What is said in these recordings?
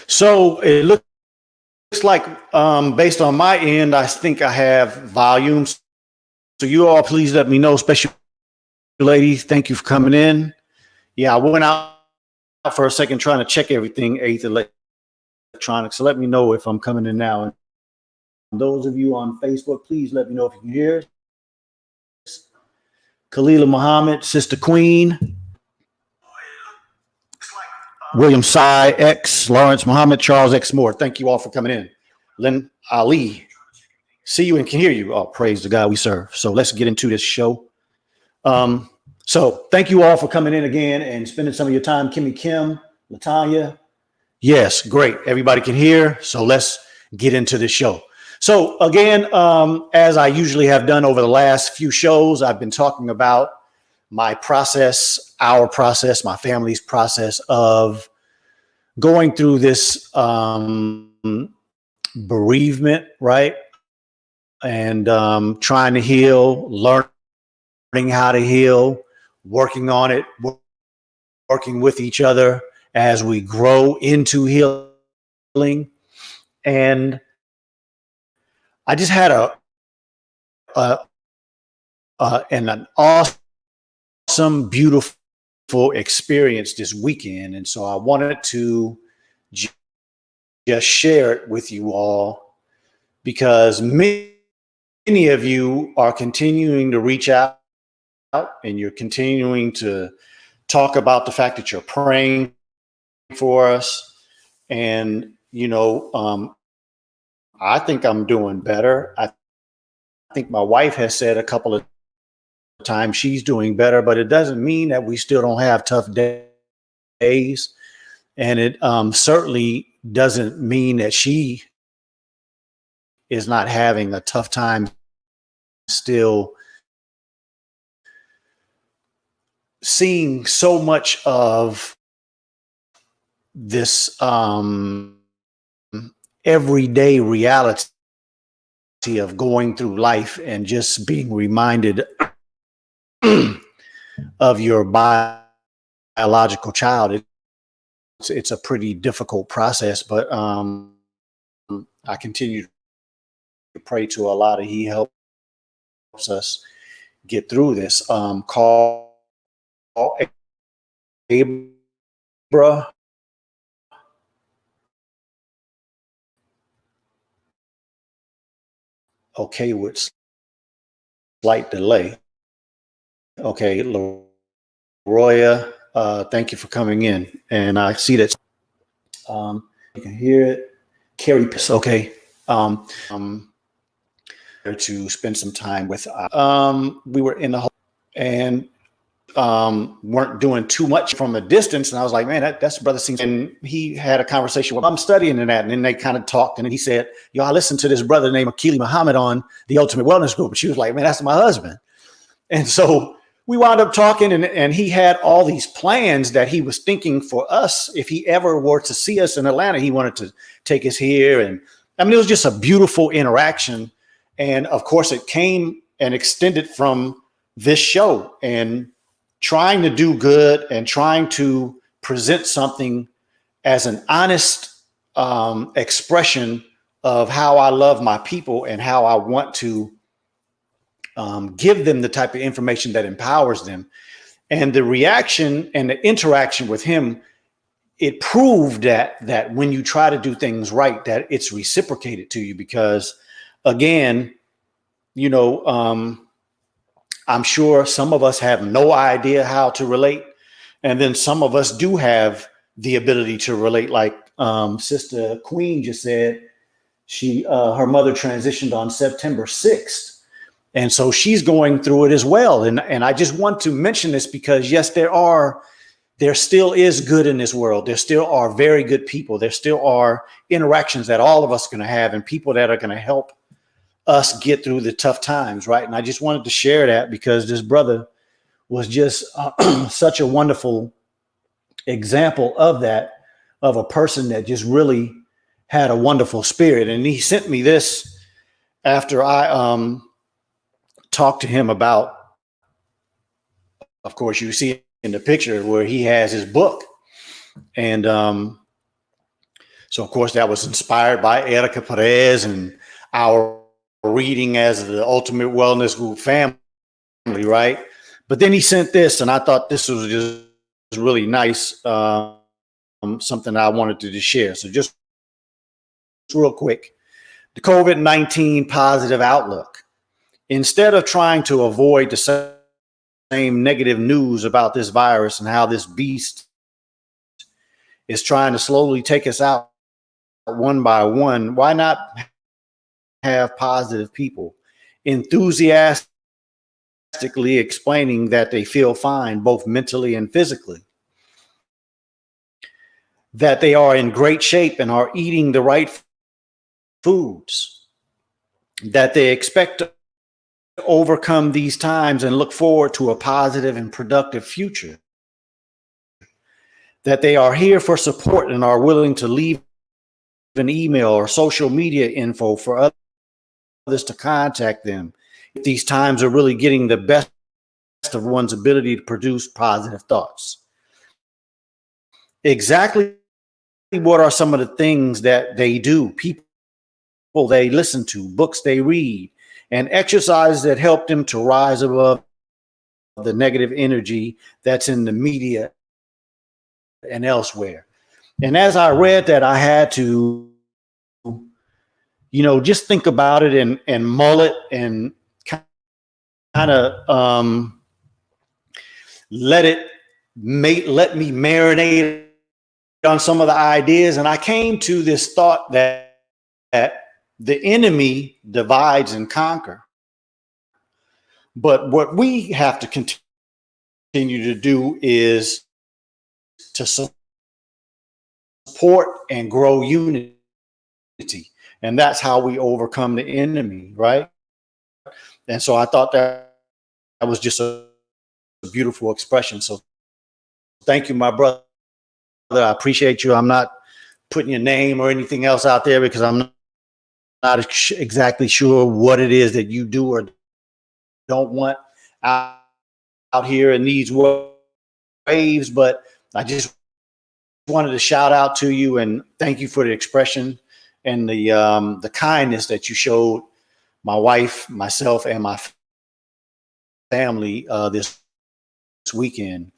So it looks like, based on my end, I think I have volumes. So you all please let me know, especially ladies. Thank you for coming in. Yeah, I went out for a second trying to check everything, Eighth Electronics. So let me know if I'm coming in now. And those of you on Facebook, please let me know if you can hear us. Khalila Muhammad, Sister Queen, William Sy X, Lawrence Muhammad, Charles X Moore. Thank you all for coming in. Lynn Ali, see you and can hear you. Oh, praise the God we serve. So let's get into this show. So thank you all for coming in again and spending some of your time. Kimmy Kim, Latanya. Yes, great. Everybody can hear. So let's get into the show. So again, as I usually have done over the last few shows, I've been talking about my process, our process, my family's process of going through this bereavement, right? And trying to heal, learning how to heal, working on it, working with each other as we grow into healing. And I just had an awesome, beautiful experience this weekend. And so I wanted to just share it with you all because many of you are continuing to reach out and you're continuing to talk about the fact that you're praying for us. And, you know, I think I'm doing better. I think my wife has said a couple of times she's doing better, but it doesn't mean that we still don't have tough days. And it certainly doesn't mean that she is not having a tough time still seeing so much of this everyday reality of going through life and just being reminded of your biological child. it's a pretty difficult process, but I continue to pray to Allah that He helps us get through this. Call Abra. Okay, with slight delay. Okay, Roya, thank you for coming in. And I see that you can hear it. Carrie, okay. To spend some time with. We were in the and weren't doing too much from a distance, and I was like, man, that's brother seems. And he had a conversation with. I'm studying in that, and then they kind of talked, and then he said, "Yo, I listened to this brother named Akili Muhammad on the Ultimate Wellness Group," and she was like, "Man, that's my husband." And so we wound up talking, and he had all these plans that he was thinking for us. If he ever were to see us in Atlanta, he wanted to take us here. And I mean, it was just a beautiful interaction. And of course, it came and extended from this show and trying to do good and trying to present something as an honest expression of how I love my people and how I want to give them the type of information that empowers them. And the reaction and the interaction with him, it proved that when you try to do things right, that it's reciprocated to you. Because again, I'm sure some of us have no idea how to relate, and then some of us do have the ability to relate. Like Sister Queen just said, her mother transitioned on September 6th. And so she's going through it as well. And I just want to mention this because, yes, there still is good in this world. There still are very good people. There still are interactions that all of us are going to have, and people that are going to help us get through the tough times, right? And I just wanted to share that because this brother was just such a wonderful example of that, of a person that just really had a wonderful spirit. And he sent me this after I talked to him about, of course, you see in the picture where he has his book. And so, of course, that was inspired by Erica Perez and our reading as the Ultimate Wellness Group family, right? But then he sent this, and I thought this was just really nice, something I wanted to just share. So just real quick, the COVID-19 positive outlook. Instead of trying to avoid the same negative news about this virus and how this beast is trying to slowly take us out one by one, why not have positive people enthusiastically explaining that they feel fine, both mentally and physically, that they are in great shape and are eating the right foods, that they expect to overcome these times and look forward to a positive and productive future, that they are here for support and are willing to leave an email or social media info for others to contact them if these times are really getting the best of one's ability to produce positive thoughts. Exactly what are some of the things that they do, people they listen to, books they read, and exercises that help them to rise above the negative energy that's in the media and elsewhere. And as I read that, I had to, just think about it and mull it and kind of let me marinate on some of the ideas. And I came to this thought that the enemy divides and conquer. But what we have to continue to do is to support and grow unity. And that's how we overcome the enemy, right? And so I thought that was just a beautiful expression. So thank you, my brother. I appreciate you. I'm not putting your name or anything else out there because I'm not exactly sure what it is that you do or don't want out here in these waves, but I just wanted to shout out to you and thank you for the expression and the kindness that you showed my wife, myself, and my family this weekend.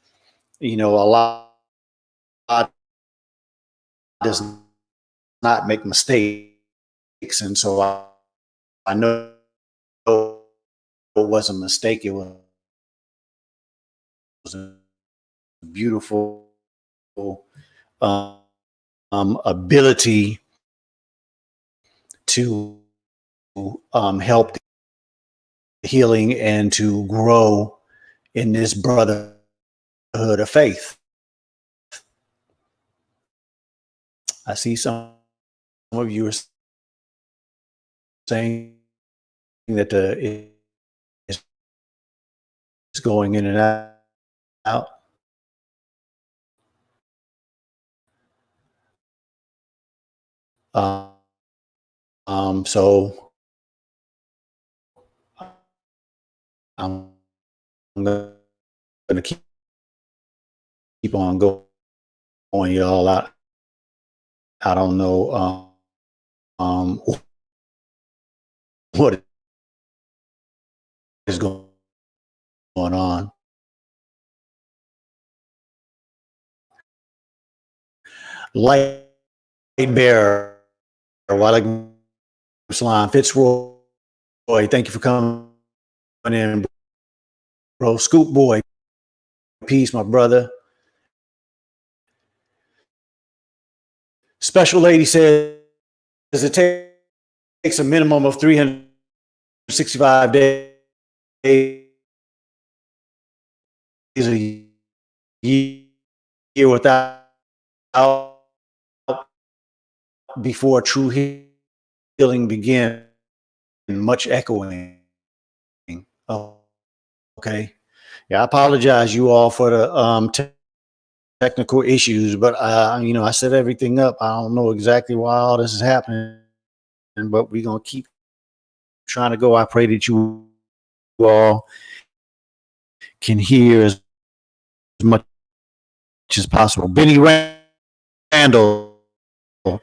You know, a lot does not make mistakes, and so I know it was a mistake. It was a beautiful um, ability to help the healing and to grow in this brotherhood of faith. I see some of you are saying that it's going in and out. So I'm going to keep on going, y'all. I don't know what is going on. Light bearer, Walaikum Salam. Fitzroy, thank you for coming in, bro. Scoop boy, peace, my brother. Special lady says it takes a minimum of 365 days a year without before true healing begins. Much echoing. Oh, okay. Yeah, I apologize you all for the technical issues, but you know, I set everything up. I don't know exactly why all this is happening, but we're gonna keep trying to go. I pray that you all can hear as much as possible. Benny Randall,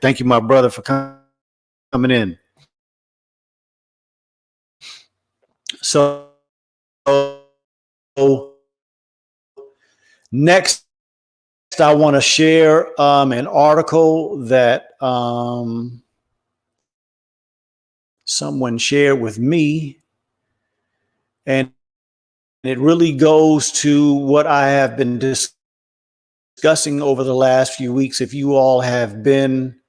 thank you, my brother, for coming in. So next, I want to share an article that someone shared with me, and it really goes to what I have been discussing over the last few weeks. If you all have been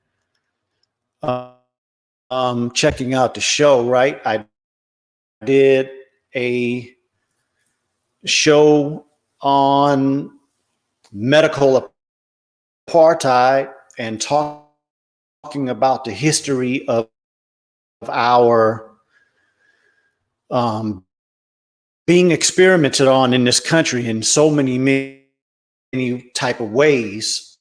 checking out the show, right? I did a show on medical apartheid and talking about the history of our being experimented on in this country in so many type of ways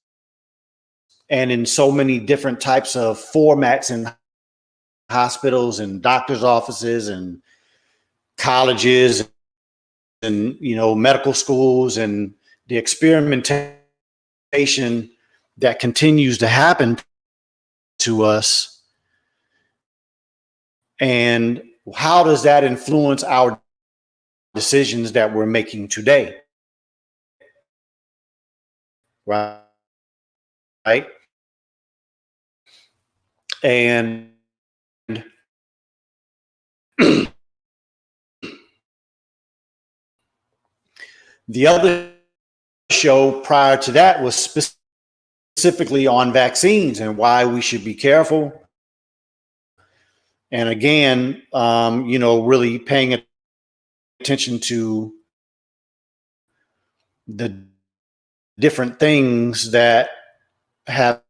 and in so many different types of formats in hospitals and doctors' offices and colleges and, you know, medical schools, and the experimentation that continues to happen to us, and how does that influence our decisions that we're making today, right? And the other show prior to that was specifically on vaccines and why we should be careful. And again, you know, really paying attention to the different things that have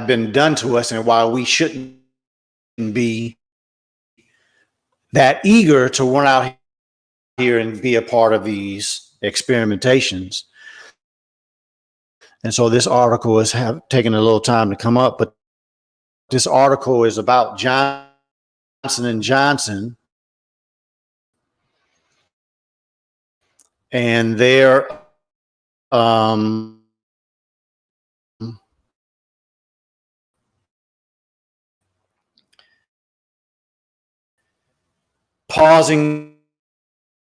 been done to us and why we shouldn't be that eager to run out here and be a part of these experimentations. And so this article is taken a little time to come up, but this article is about Johnson and Johnson and their pausing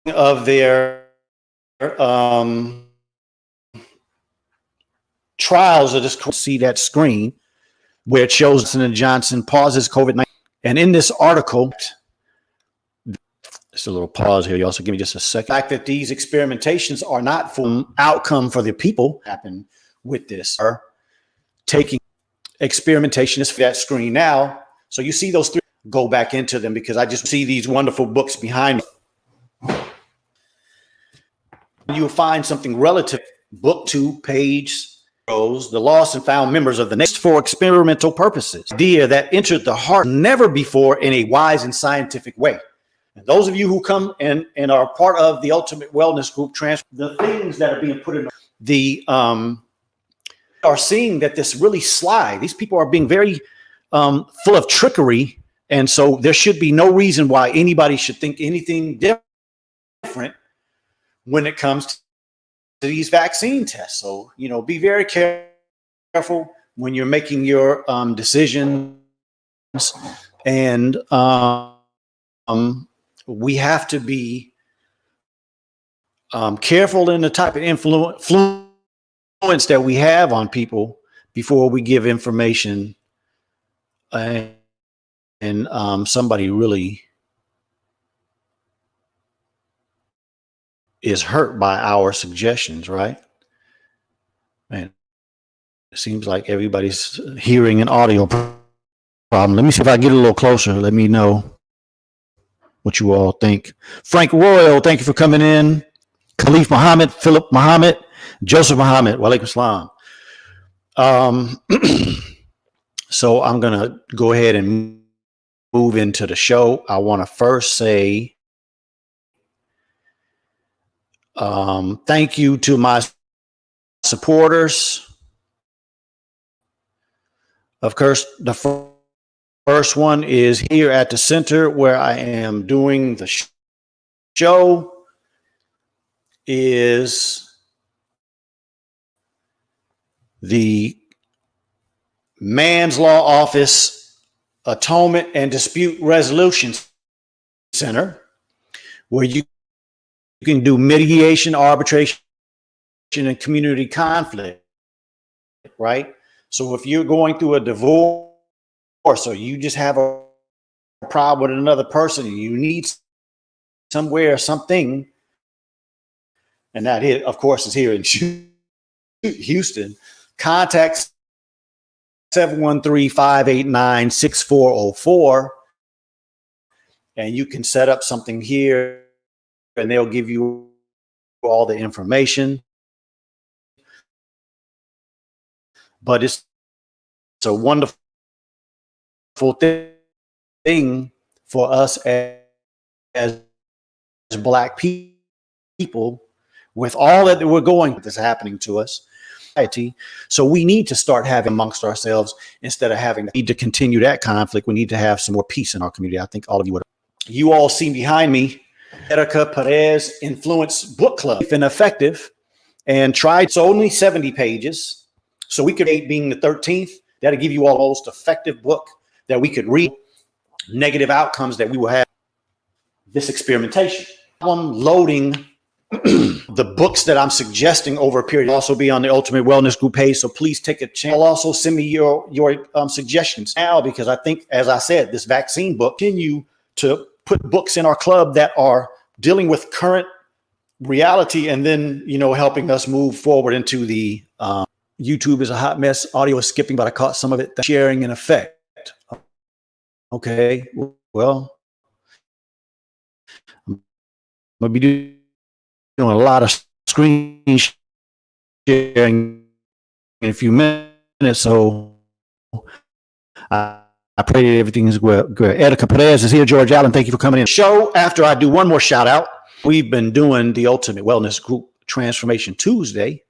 of their trials of this. See that screen where it shows Johnson & Johnson pauses COVID-19. And in this article, just a little pause here. You also give me just a second. The fact that these experimentations are not for outcome for the people happen with this are taking experimentation is for that screen now. So you see those three, go back into them because I just see these wonderful books behind me. You'll find something relative, book 2, page the lost and found members of the nation for experimental purposes. Idea that entered the heart never before in a wise and scientific way. And those of you who come and are part of the Ultimate Wellness Group, the things that are being put in the are seeing that this really sly. These people are being very full of trickery, and so there should be no reason why anybody should think anything different when it comes to these vaccine tests. So, be very careful when you're making your decisions. And we have to be careful in the type of influence that we have on people before we give information and somebody really is hurt by our suggestions, right? Man, it seems like everybody's hearing an audio problem. Let me see if I get a little closer. Let me know what you all think. Frank Royal, thank you for coming in. Khalif Muhammad, Philip Muhammad, Joseph Muhammad, wa alaikum salam. So I'm going to go ahead and move into the show. I want to first say thank you to my supporters. Of course, the first one is here at the center where I am doing the show is the Man's Law Office Atonement and Dispute Resolution Center, where you can do mediation, arbitration, and community conflict, right? So if you're going through a divorce or you just have a problem with another person and you need somewhere, something, and that here, of course, is here in Houston, contact 713-589-6404, and you can set up something here and they'll give you all the information. But it's a wonderful thing for us as Black people with all that we're going that's happening to us. So we need to start having amongst ourselves instead of having to continue that conflict. We need to have some more peace in our community. I think all of you would. You all see behind me, Erica Perez Influence Book Club, and effective, and tried. It's only 70 pages. So we could, being the 13th, that'll give you all the most effective book that we could read, negative outcomes that we will have this experimentation. I'm loading the books that I'm suggesting over a period. Also be on the Ultimate Wellness Group page, so please take a chance. Also send me your suggestions now, because I think, as I said, this vaccine book, continue to put books in our club that are dealing with current reality and then, helping us move forward into the YouTube is a hot mess. Audio is skipping, but I caught some of it. Sharing in effect. Okay, well, I'm going to be doing a lot of screen sharing in a few minutes, so I pray that everything is good. Erica Perez is here. George Allen, thank you for coming in. Show after I do one more shout out. We've been doing the Ultimate Wellness Group Transformation Tuesday.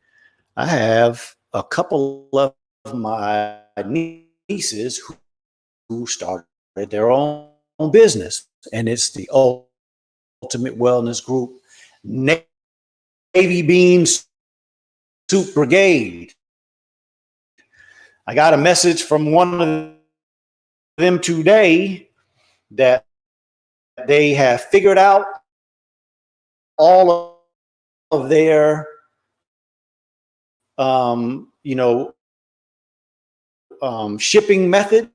I have a couple of my nieces who started their own business, and it's the Ultimate Wellness Group Navy Beans Soup Brigade. I got a message from one of them today that they have figured out all of their, you know, shipping methods.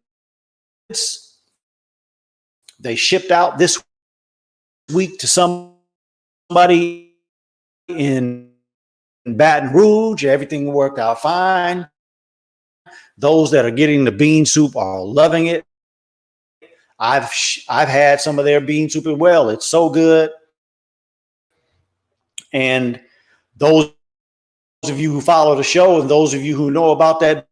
They shipped out this week to somebody in Baton Rouge. Everything worked out fine. Those that are getting the bean soup are loving it. I've had some of their bean soup as well. It's so good. And those of you who follow the show and those of you who know about that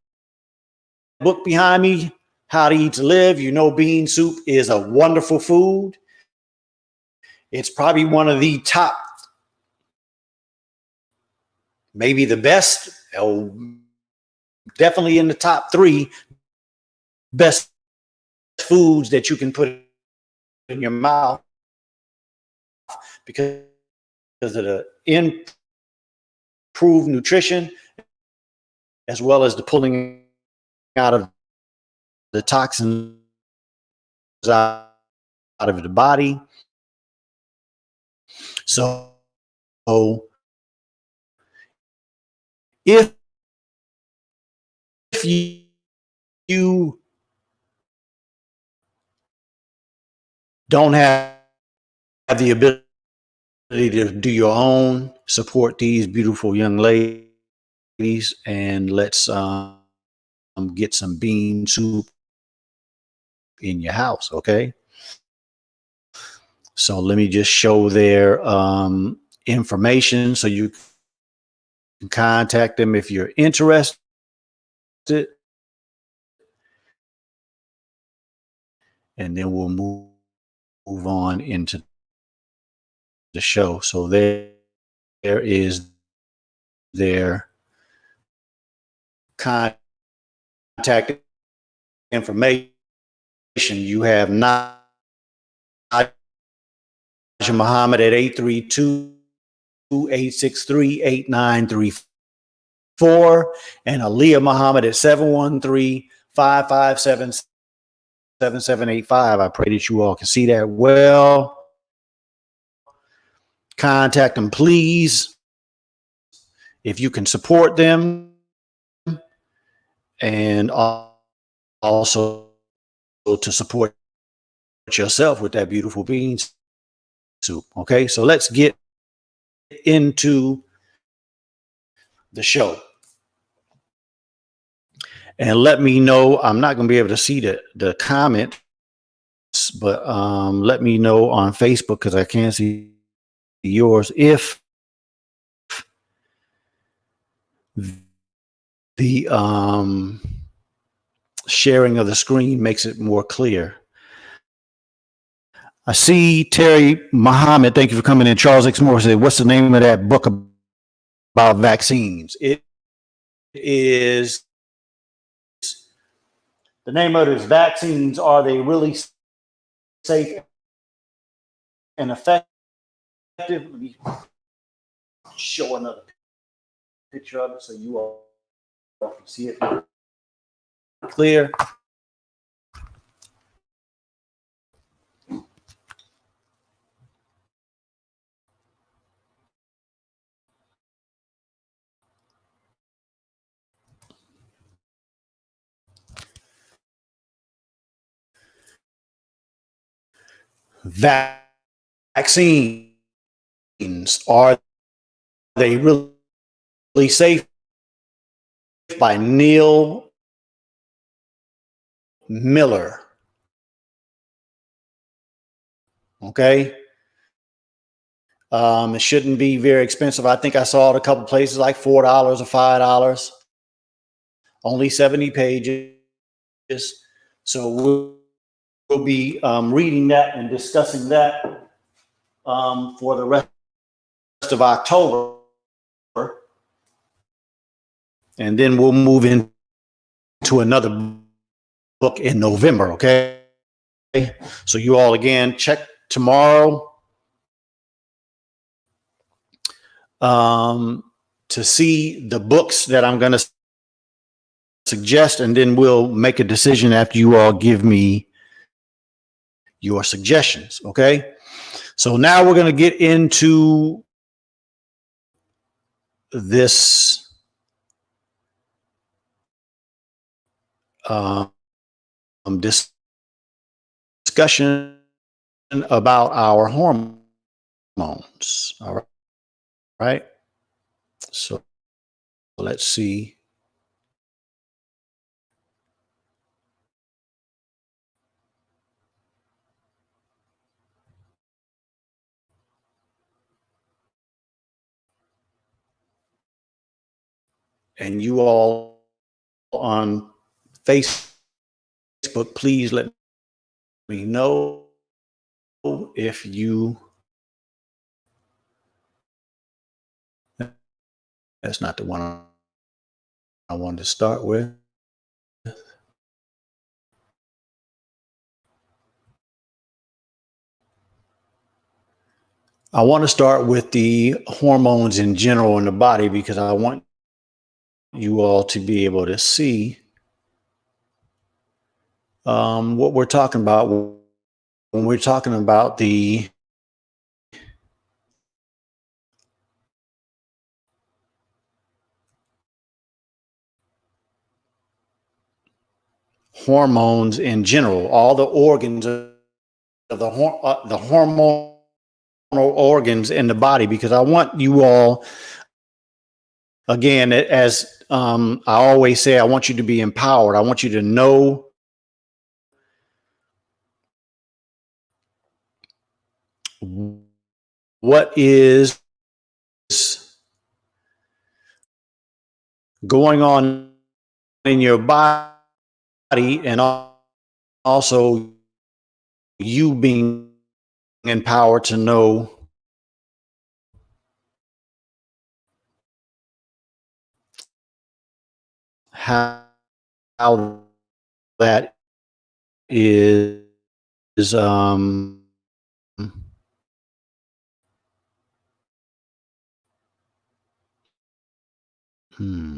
book behind me, How to Eat to Live, you know bean soup is a wonderful food. It's probably one of the top, maybe the best, definitely in the top 3 best foods that you can put in your mouth because of the improved nutrition as well as the pulling out of the toxins out of the body. So if you don't have the ability to do your own, support these beautiful young ladies, and let's get some bean soup in your house, okay? So let me just show their information so you can contact them if you're interested. And then we'll move on into the show. So there is their contact information. You have Naja Muhammad at 832-863-8934 and Aaliyah Muhammad at 713-557-7785. I pray that you all can see that well. Contact them, please, if you can support them, and also to support yourself with that beautiful bean soup. Okay, so let's get into the show. And let me know, I'm not going to be able to see the comments, but let me know on Facebook, because I can't see yours, if the sharing of the screen makes it more clear. I see Terry Muhammad, thank you for coming in. Charles X. Moore said, what's the name of that book about vaccines? It is, the name of it is Vaccines, Are They Really Safe and Effective? Let me show another picture of it so you all can see it clear. Vaccines, are they really safe? By Neil Miller. Okay. It shouldn't be very expensive. I think I saw it a couple places like $4 or $5. Only 70 pages. So we'll be reading that and discussing that for the rest of October. And then we'll move into another book in November, okay? So you all, again, check tomorrow to see the books that I'm going to suggest, and then we'll make a decision after you all give me your suggestions. Okay. So now we're going to get into this um, discussion about our hormones. All right. So let's see. And you all on Facebook, please let me know if you, that's not the one I wanted to start with. I want to start with the hormones in general in the body because I want you all to be able to see what we're talking about when we're talking about the hormones in general, all the organs of the hormonal organs in the body, because I want you all, again, as I always say, I want you to be empowered. I want you to know what is going on in your body, and also you being empowered to know how that is hmm.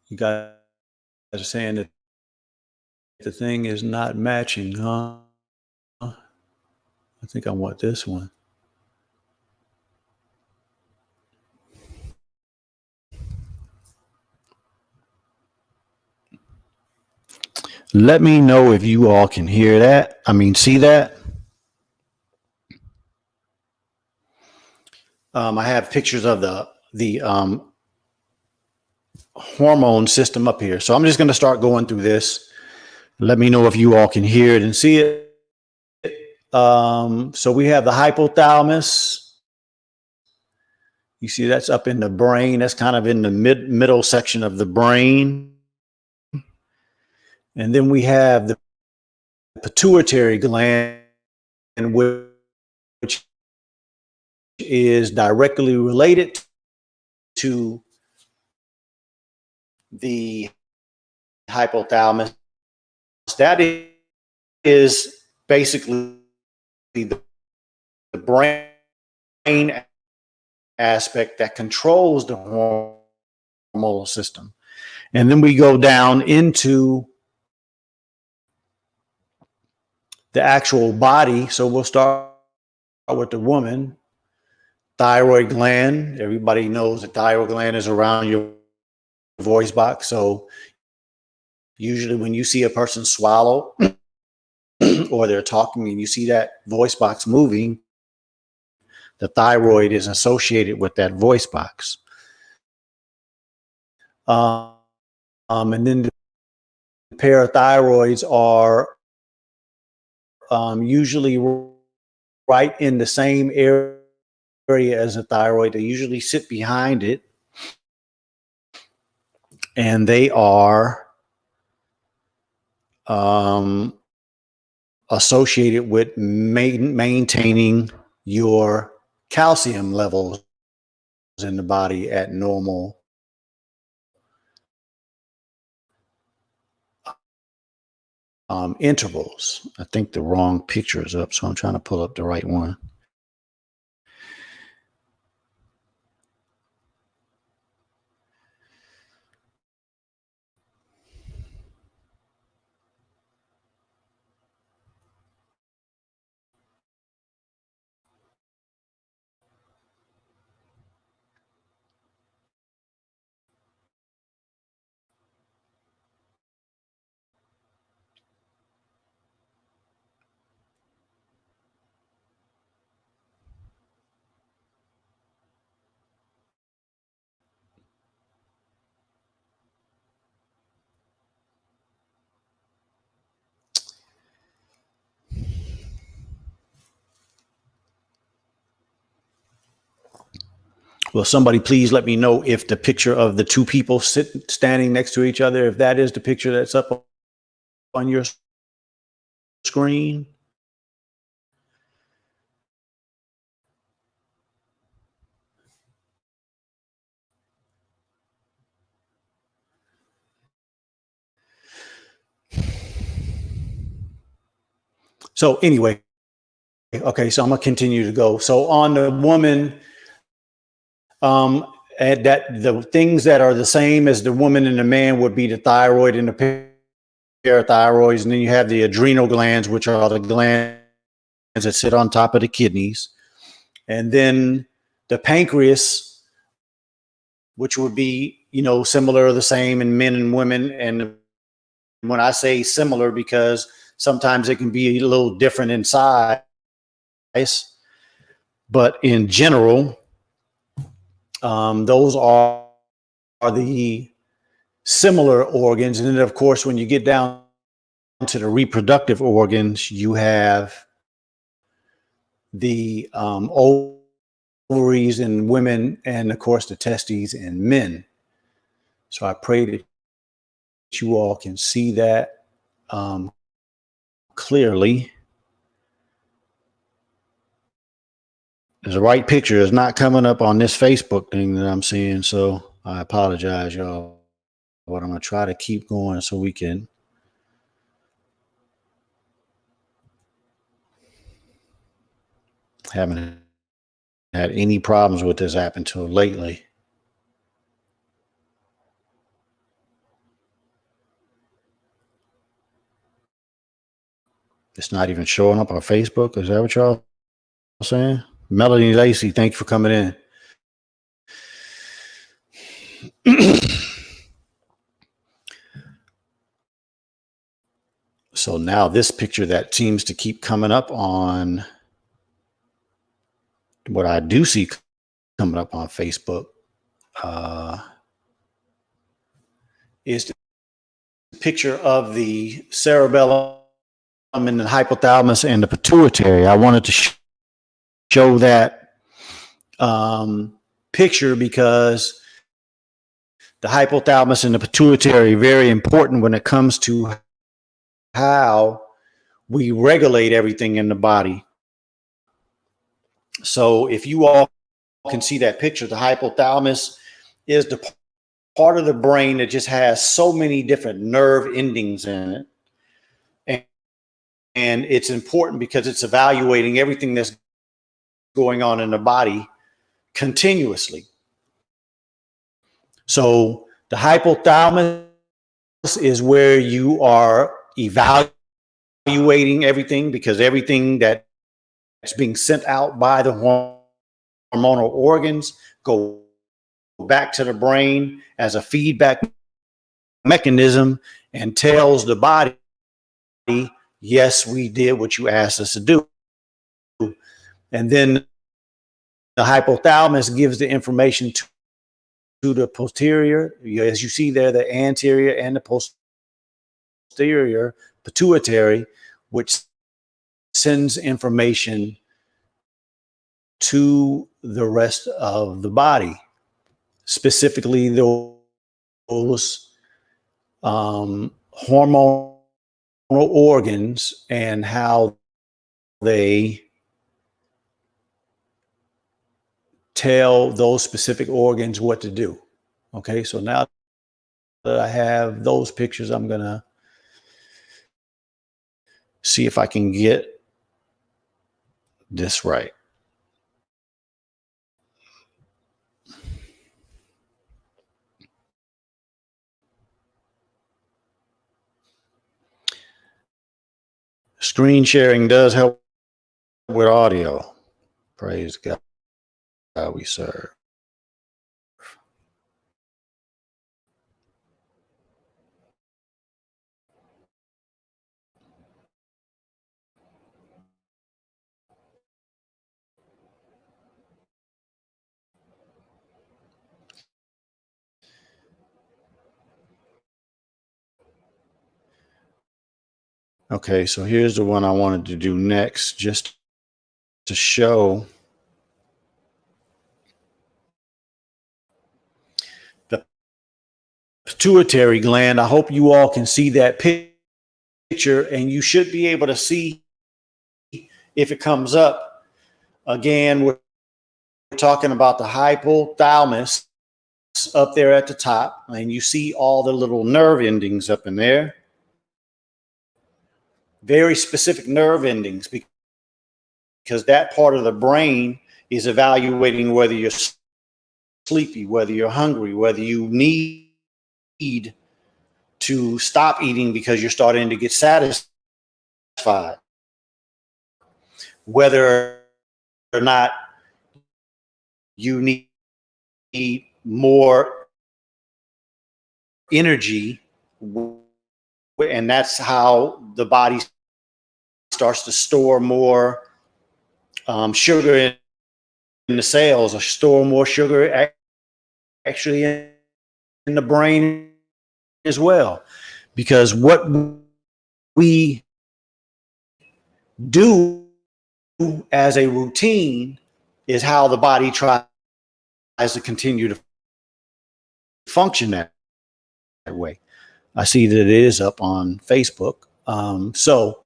You guys are saying that the thing is not matching, huh? I think I want this one. Let me know if you all can hear that. I mean, see that. I have pictures of the hormone system up here. So I'm just going to start going through this. Let me know if you all can hear it and see it. So we have the hypothalamus. You see that's up in the brain. That's kind of in the middle section of the brain. And then we have the pituitary gland, which is directly related to the hypothalamus. That is basically the brain aspect that controls the hormonal system. And then we go down into the actual body. So we'll start with the woman. Thyroid gland. Everybody knows the thyroid gland is around your voice box. So usually when you see a person swallow or they're talking and you see that voice box moving, the thyroid is associated with that voice box. And then the parathyroids are usually right in the same area as the thyroid. They usually sit behind it, and they are associated with maintaining your calcium levels in the body at normal intervals. I think the wrong picture is up, so I'm trying to pull up the right one. Will somebody please let me know if the picture of the two people standing next to each other, if that is the picture that's up on your screen? So anyway, okay, so I'm gonna continue to go. So on the woman, and that the things that are the same as the woman and the man would be the thyroid and the parathyroids, and then you have the adrenal glands, which are the glands that sit on top of the kidneys, and then the pancreas, which would be, similar or the same in men and women. And when I say similar, because sometimes it can be a little different in size, but in general, those are the similar organs. And then, of course, when you get down to the reproductive organs, you have the ovaries in women, and of course the testes in men. So I pray that you all can see that clearly. The right picture is not coming up on this Facebook thing that I'm seeing, so I apologize, y'all. But I'm gonna try to keep going so we can. Haven't had any problems with this app until lately. It's not even showing up on Facebook. Is that what y'all saying? Melanie Lacey, thank you for coming in. So now this picture that seems to keep coming up on what I do see coming up on Facebook is the picture of the cerebellum and the hypothalamus and the pituitary. I wanted to show that picture because the hypothalamus and the pituitary are very important when it comes to how we regulate everything in the body. So if you all can see that picture, the hypothalamus is the part of the brain that just has so many different nerve endings in it. And it's important because it's evaluating everything that's going on in the body continuously. So the hypothalamus is where you are evaluating everything, because everything that's being sent out by the hormonal organs go back to the brain as a feedback mechanism and tells the body, yes, we did what you asked us to do. And then the hypothalamus gives the information to the posterior, as you see there, the anterior and the posterior pituitary, which sends information to the rest of the body, specifically those hormonal organs and how they tell those specific organs what to do. Okay, so now that I have those pictures, I'm gonna see if I can get this right. Screen sharing does help with audio. Praise God, we serve. Okay, so here's the one I wanted to do next, just to show the pituitary gland. I hope you all can see that picture, and you should be able to see if it comes up. Again, we're talking about the hypothalamus up there at the top, and you see all the little nerve endings up in there. Very specific nerve endings, because that part of the brain is evaluating whether you're sleepy, whether you're hungry, whether you need to stop eating because you're starting to get satisfied, whether or not you need more energy, and that's how the body starts to store more sugar in the cells, or store more sugar actually in the brain as well. Because what we do as a routine is how the body tries to continue to function that way. I see that it is up on Facebook. So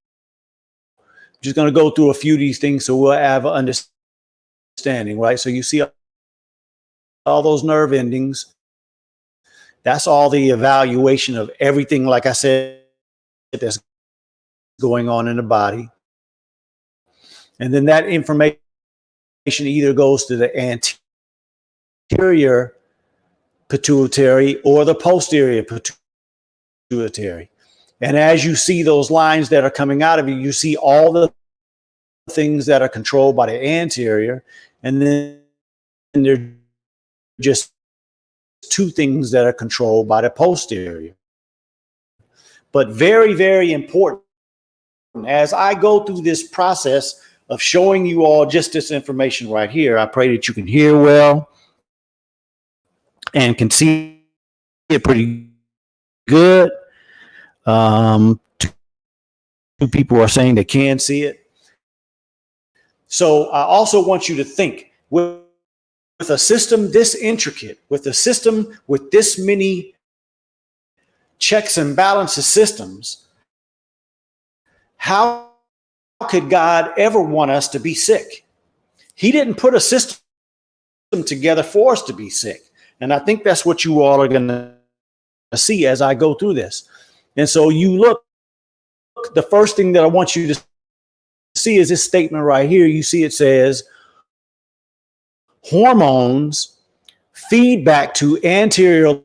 I'm just going to go through a few of these things so we'll have an understanding, right? So you see all those nerve endings. That's all the evaluation of everything, like I said, that's going on in the body. And then that information either goes to the anterior pituitary or the posterior pituitary. And as you see those lines that are coming out of you, you see all the things that are controlled by the anterior, and then there are just two things that are controlled by the posterior. But very, very important, as I go through this process of showing you all just this information right here, I pray that you can hear well and can see it pretty good. Two people are saying they can see it. So I also want you to think, with a system this intricate, with a system with this many checks and balances systems, how could God ever want us to be sick? He didn't put a system together for us to be sick. And I think that's what you all are going to see as I go through this. And so you look, the first thing that I want you to see is this statement right here. You see it says, hormones feed back to anterior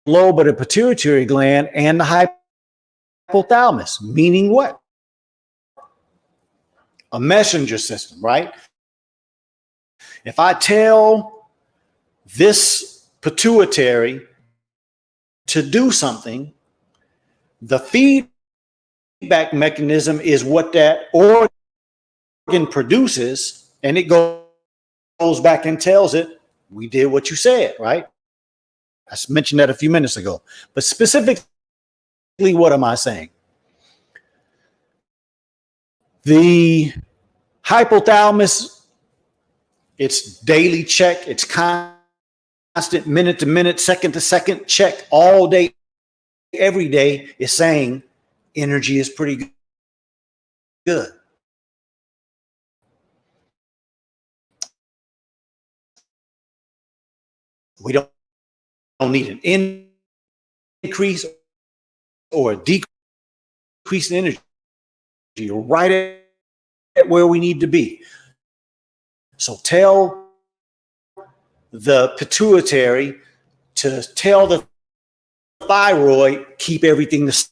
lobe of the pituitary gland and the hypothalamus, meaning what? A messenger system, right? If I tell this pituitary to do something, the feedback mechanism is what that organ produces, and it goes back and tells it, we did what you said, right? I mentioned that a few minutes ago. But specifically, what am I saying? The hypothalamus, it's daily check, it's constant minute to minute, second to second check all day, every day, is saying energy is pretty good. We don't need an increase or a decrease in energy. right at where we need to be. So tell the pituitary to tell the thyroid, keep everything the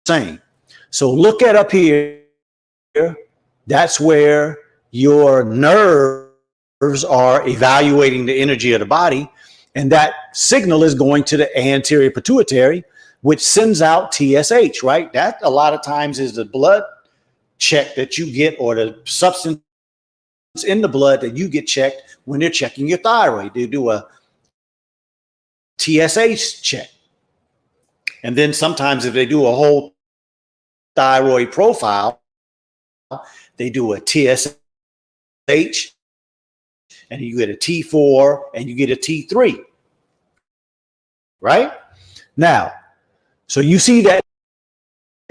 same. So look at up here. That's where your nerves are evaluating the energy of the body. And that signal is going to the anterior pituitary, which sends out TSH, right? That a lot of times is the blood check that you get, or the substance in the blood that you get checked when they're checking your thyroid. They do a TSH check. And then sometimes if they do a whole thyroid profile, they do a TSH, and you get a T4 and you get a T3, right? Now, so you see that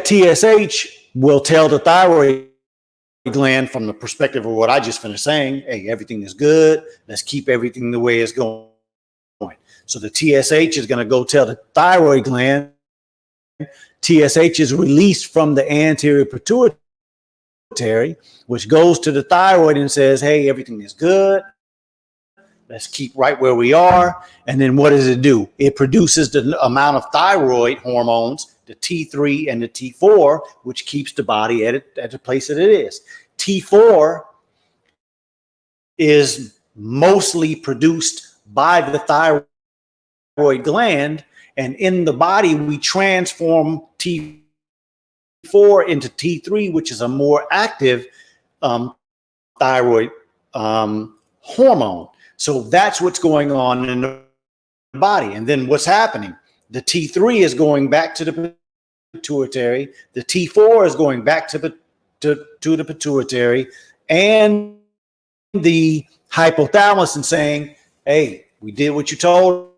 TSH will tell the thyroid gland, from the perspective of what I just finished saying, hey, everything is good. Let's keep everything the way it's going. So the TSH is going to go tell the thyroid gland. TSH is released from the anterior pituitary, which goes to the thyroid and says, hey, everything is good. Let's keep right where we are. And then what does it do? It produces the amount of thyroid hormones, the T3 and the T4, which keeps the body at the place that it is. T4 is mostly produced by the thyroid gland. And in the body, we transform T4 into T3, which is a more active thyroid hormone. So that's what's going on in the body. And then what's happening? The T3 is going back to the pituitary. The T4 is going back to the pituitary and the hypothalamus, and saying, hey, we did what you told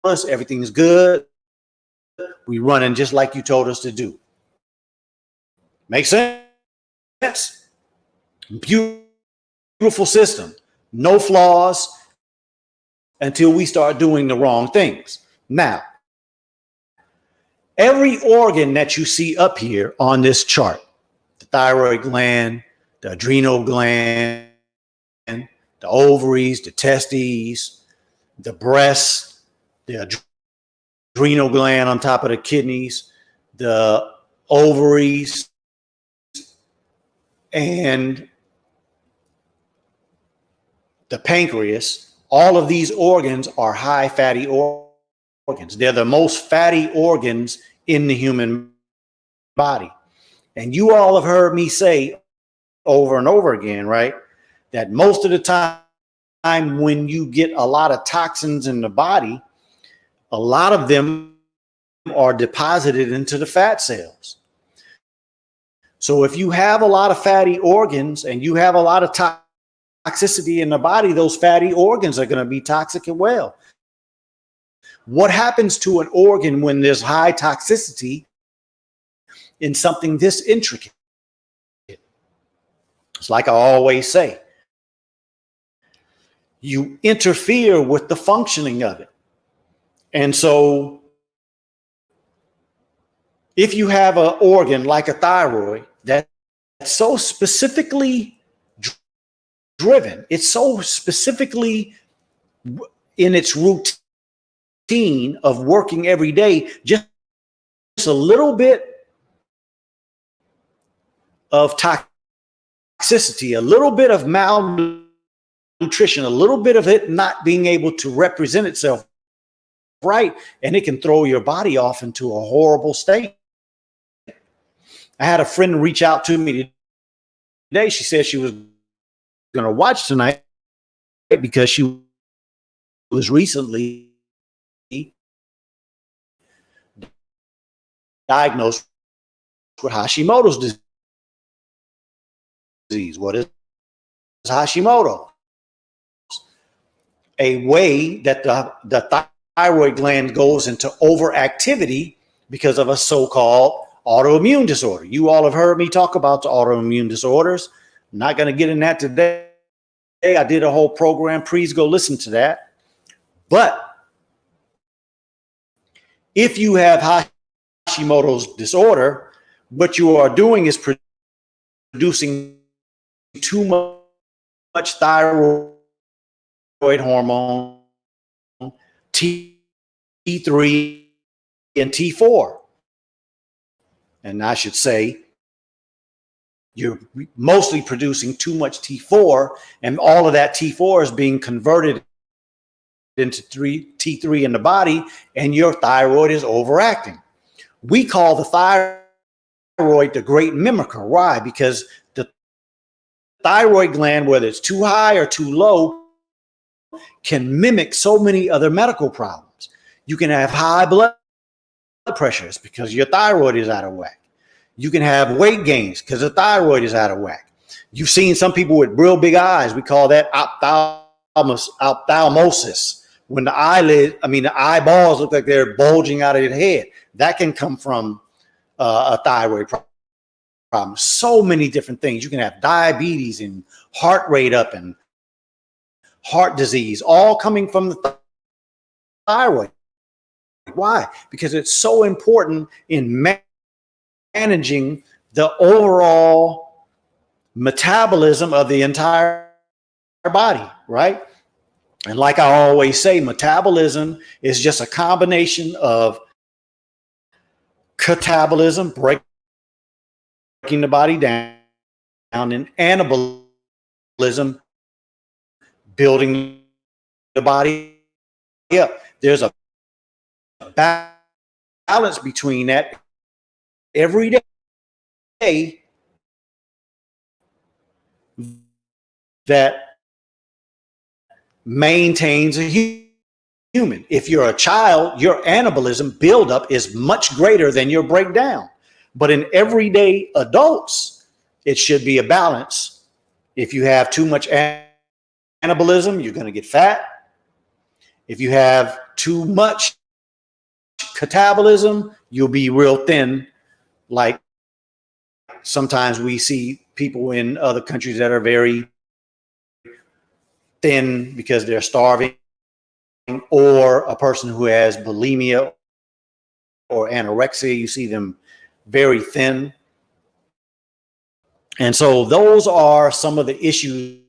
us. Everything is good. We running just like you told us to do. Make sense? Beautiful system. No flaws until we start doing the wrong things. Now, every organ that you see up here on this chart, the thyroid gland, the adrenal gland, the ovaries, the testes, the breasts, the adrenal gland on top of the kidneys, the ovaries, and the pancreas, all of these organs are high fatty organs. They're the most fatty organs in the human body. And you all have heard me say over and over again, right, that most of the time when you get a lot of toxins in the body, a lot of them are deposited into the fat cells. So if you have a lot of fatty organs and you have a lot of toxicity in the body, those fatty organs are going to be toxic as well. What happens to an organ when there's high toxicity in something this intricate? It's like I always say, you interfere with the functioning of it. And so if you have an organ like a thyroid that's so specifically driven, it's so specifically in its routine of working every day, just a little bit of toxicity, a little bit of malnutrition, a little bit of it not being able to represent itself right, and it can throw your body off into a horrible state. I had a friend reach out to me today. She said she was going to watch tonight because she was recently diagnosed with Hashimoto's disease. What is Hashimoto? A way that the thyroid gland goes into overactivity because of a so-called autoimmune disorder. You all have heard me talk about the autoimmune disorders. I'm not going to get in that today. I did a whole program. Please go listen to that. But if you have Hashimoto's disorder, what you are doing is producing too much thyroid hormone, T3 and T4. And I should say, you're mostly producing too much T4, and all of that T4 is being converted into T3 in the body, and your thyroid is overacting. We call the thyroid the great mimicker. Why? Because the thyroid gland, whether it's too high or too low, can mimic so many other medical problems. You can have high blood pressures because your thyroid is out of whack. You can have weight gains because the thyroid is out of whack. You've seen some people with real big eyes. We call that ophthalmosis. When the eyeballs look like they're bulging out of your head. That can come from a thyroid problem. So many different things. You can have diabetes and heart rate up and heart disease, all coming from the thyroid. Why? Because it's so important in managing the overall metabolism of the entire body, right? And like I always say, metabolism is just a combination of catabolism, breaking the body down, and anabolism, building the body up. There's a balance between that every day that maintains a human. If you're a child, your anabolism buildup is much greater than your breakdown. But in everyday adults, it should be a balance. If you have too much anabolism, you're going to get fat. If you have too much catabolism, you'll be real thin. Like sometimes we see people in other countries that are very thin because they're starving, or a person who has bulimia or anorexia, you see them very thin. And so those are some of the issues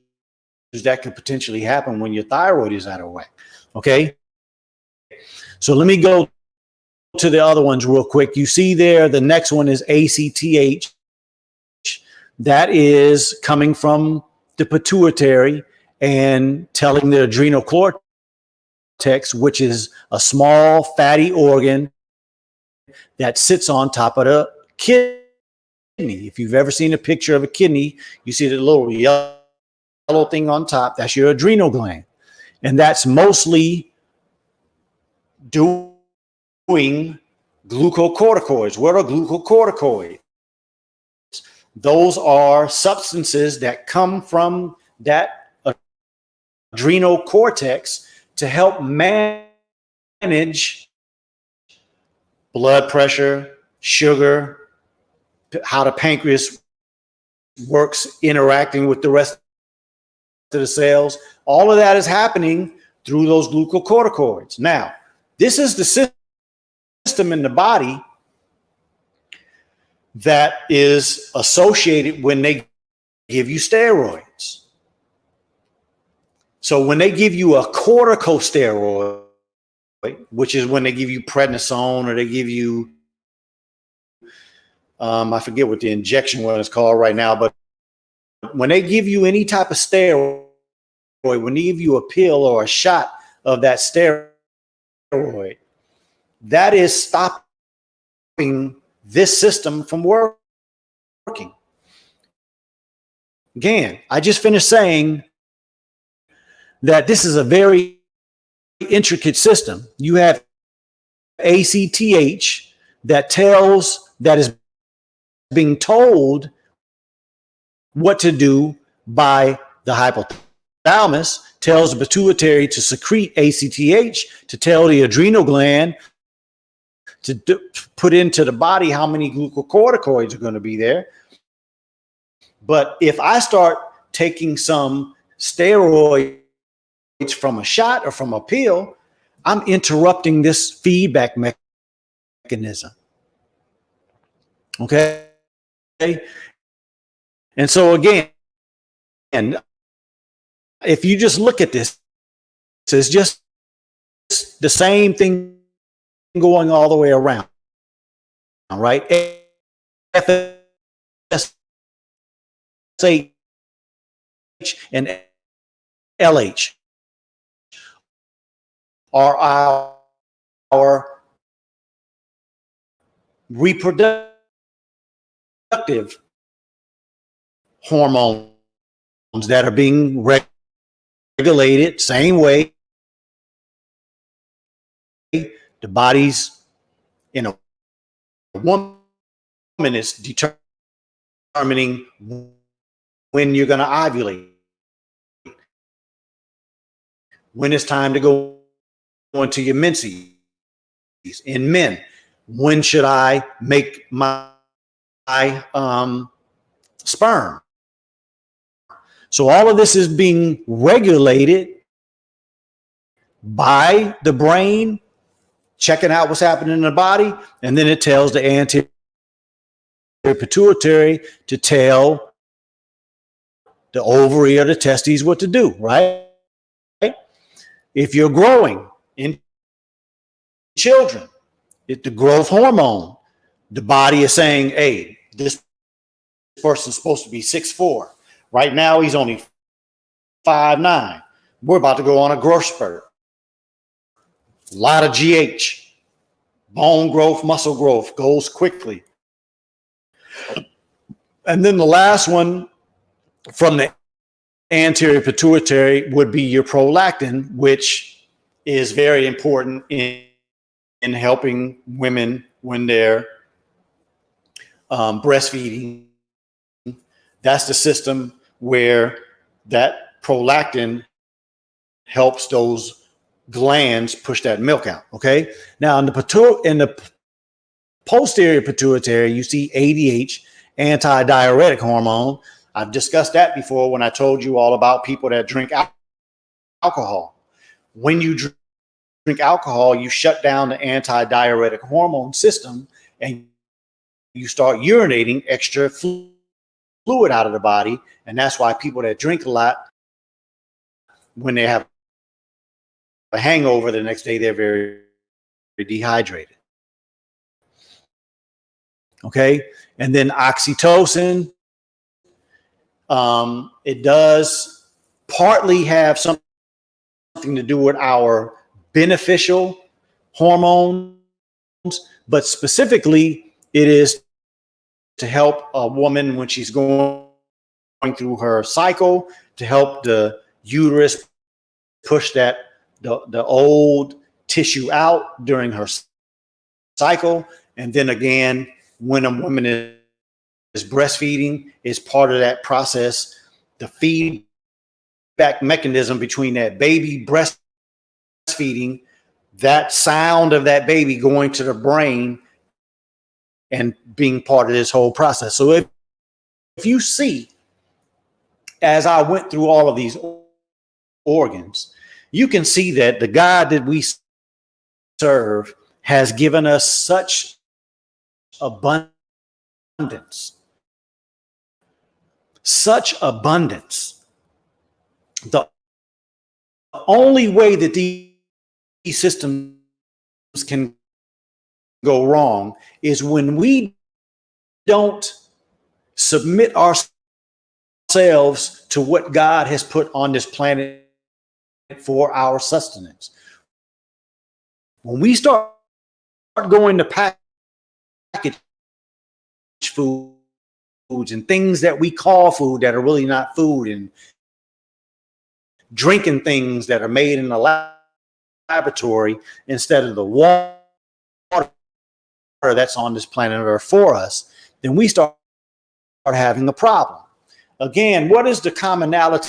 that could potentially happen when your thyroid is out of whack. Okay. So let me go to the other ones real quick. You see there, the next one is ACTH. That is coming from the pituitary and telling the adrenal cortex, which is a small fatty organ that sits on top of the kidney. If you've ever seen a picture of a kidney, you see the little yellow thing on top. That's your adrenal gland. And that's mostly doing glucocorticoids. What are glucocorticoids? Those are substances that come from that adrenal cortex to help manage blood pressure, sugar, how the pancreas works interacting with the rest of the cells. All of that is happening through those glucocorticoids. Now, this is the system in the body that is associated when they give you steroids. So when they give you a corticosteroid, which is when they give you prednisone or they give you, I forget what the injection one is called right now, but when they give you any type of steroid, when they give you a pill or a shot of that steroid, that is stopping this system from working. Again, I just finished saying that this is a very intricate system. You have ACTH that is being told what to do by the hypothalamus, tells the pituitary to secrete ACTH to tell the adrenal gland to put into the body how many glucocorticoids are going to be there. But if I start taking some steroids from a shot or from a pill, I'm interrupting this feedback mechanism. Okay. And so again, and if you just look at this, it's just the same thing going all the way around, right? FSH and LH are our reproductive hormones that are being regulated same way the body's in a woman is determining when you're going to ovulate, when it's time to go into your menses. In men, when should I make my sperm? So all of this is being regulated by the brain, checking out what's happening in the body, and then it tells the anterior pituitary to tell the ovary or the testes what to do, right? If you're growing in children, it's the growth hormone. The body is saying, hey, this person's supposed to be 6'4". Right now, he's only 5'9". We're about to go on a growth spurt. A lot of GH, bone growth, muscle growth goes quickly. And then the last one from the anterior pituitary would be your prolactin, which is very important in helping women when they're breastfeeding. That's the system where that prolactin helps those glands push that milk out. Okay. Now in the posterior pituitary, you see ADH, anti-diuretic hormone. I've discussed that before when I told you all about people that drink alcohol. When you drink alcohol, you shut down the anti-diuretic hormone system and you start urinating extra fluid out of the body. And that's why people that drink a lot, when they have a hangover the next day, they're very dehydrated. Okay. And then oxytocin, it does partly have something to do with our beneficial hormones, but specifically it is to help a woman when she's going through her cycle, to help the uterus push the old tissue out during her cycle. And then again, when a woman is breastfeeding, is part of that process. The feedback mechanism between that baby breastfeeding, that sound of that baby going to the brain and being part of this whole process. So if you see, as I went through all of these organs, you can see that the God that we serve has given us such abundance. Such abundance. The only way that these systems can go wrong is when we don't submit ourselves to what God has put on this planet for our sustenance. When we start going to package foods and things that we call food that are really not food, and drinking things that are made in the laboratory instead of the water that's on this planet Earth for us, then we start having a problem. Again, what is the commonality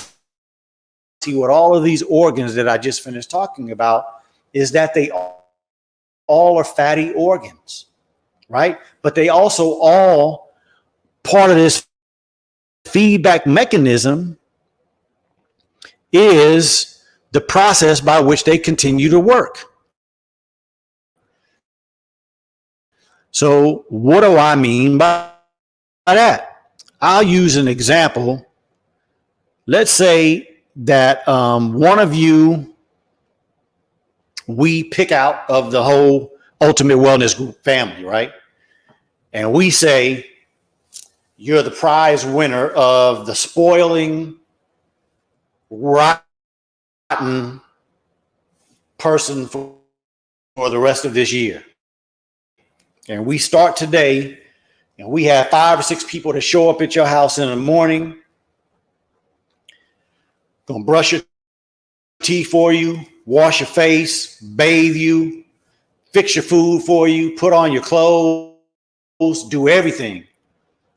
with all of these organs that I just finished talking about? Is that they all are fatty organs, right? But they also all part of this feedback mechanism is the process by which they continue to work. So what do I mean by that, I'll use an example. Let's say that one of you, we pick out of the whole Ultimate Wellness Group family, right? And we say, you're the prize winner of the spoiling, rotten person for the rest of this year. And we start today, and we have 5 or 6 people to show up at your house in the morning, gonna brush your teeth for you, wash your face, bathe you, fix your food for you, put on your clothes, do everything.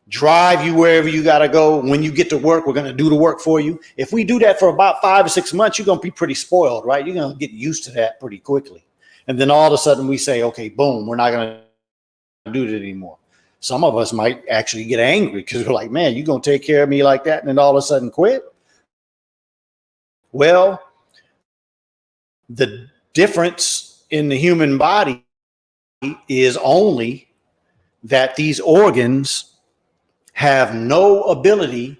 Drive you wherever you got to go. When you get to work, we're going to do the work for you. If we do that for about 5 or 6 months, you're going to be pretty spoiled, right? You're going to get used to that pretty quickly. And then all of a sudden we say, okay, boom, we're not going to do that anymore. Some of us might actually get angry because we're like, man, you're going to take care of me like that and then all of a sudden quit? Well, the difference in the human body is only that these organs have no ability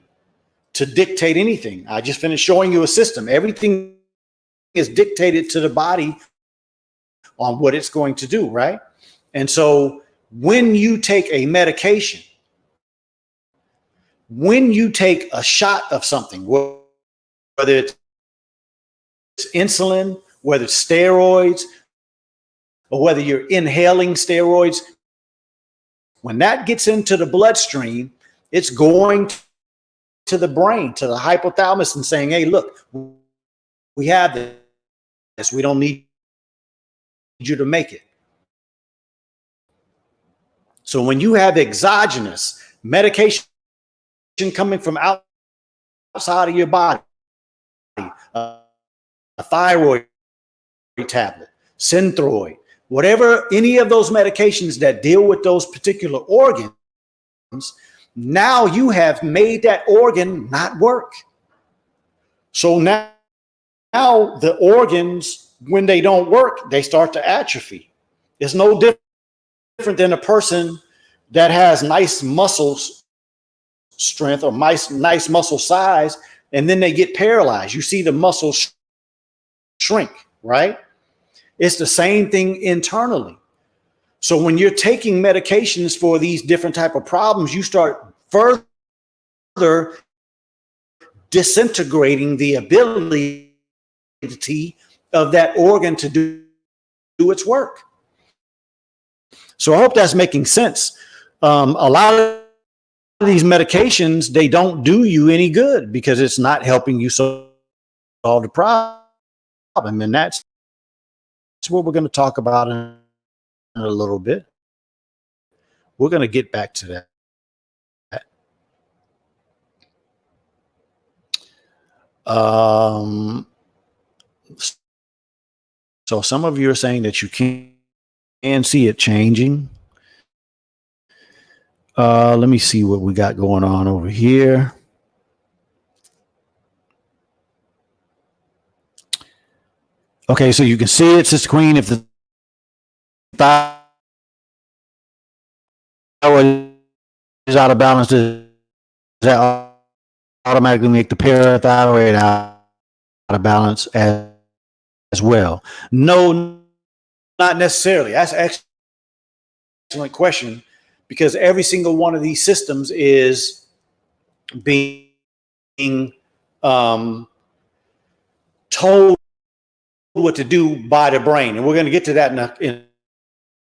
to dictate anything. I just finished showing you a system. Everything is dictated to the body on what it's going to do, right? And so when you take a medication, when you take a shot of something, whether it's insulin, whether it's steroids, or whether you're inhaling steroids, when that gets into the bloodstream, it's going to the brain, to the hypothalamus, and saying, hey, look, we have this. We don't need you to make it. So when you have exogenous medication coming from outside of your body, a thyroid tablet, Synthroid, whatever, any of those medications that deal with those particular organs, now you have made that organ not work. So now the organs, when they don't work, they start to atrophy. It's no different than a person that has nice muscle strength or nice muscle size, and then they get paralyzed. You see the muscles shrink, right? It's the same thing internally. So when you're taking medications for these different type of problems, you start further disintegrating the ability of that organ to do its work. So I hope that's making sense. A lot of these medications, they don't do you any good because it's not helping you solve the problem. And that's what we're going to talk about in a little bit. We're going to get back to that. So some of you are saying that you can see it changing. Let me see what we got going on over here. Okay, so you can see it, Sister Queen, if the thyroid is out of balance, does that automatically make the parathyroid out of balance as well? No, not necessarily. That's an excellent question, because every single one of these systems is being told what to do by the brain. And we're going to get to that in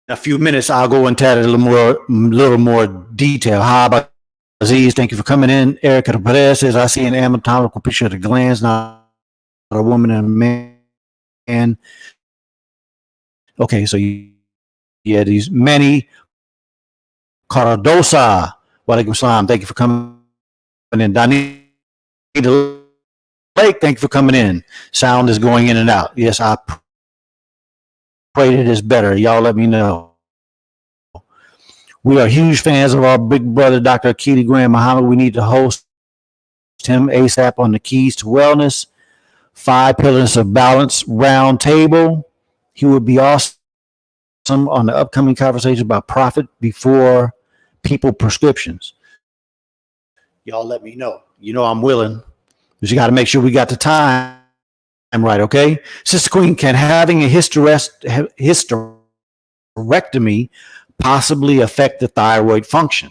a few minutes. I'll go into that a little more detail. How about Aziz? Thank you for coming in. Erica Perez says, I see an anatomical picture of the glands, not a woman and a man. Okay, so yeah, these many. Cardosa, walaikum salam. Thank you for coming in. Danita Lake, thank you for coming in. Sound is going in and out. Yes, I prayed it is better. Y'all let me know. We are huge fans of our big brother, Dr. Akili Graham Muhammad. We need to host him ASAP on the Keys to Wellness, 5 Pillars of Balance round table. He would be awesome on the upcoming conversation about profit before people prescriptions. y'all let me know. You know I'm willing. But you got to make sure we got the time right, okay? Sister Queen, can having a hysterectomy possibly affect the thyroid function?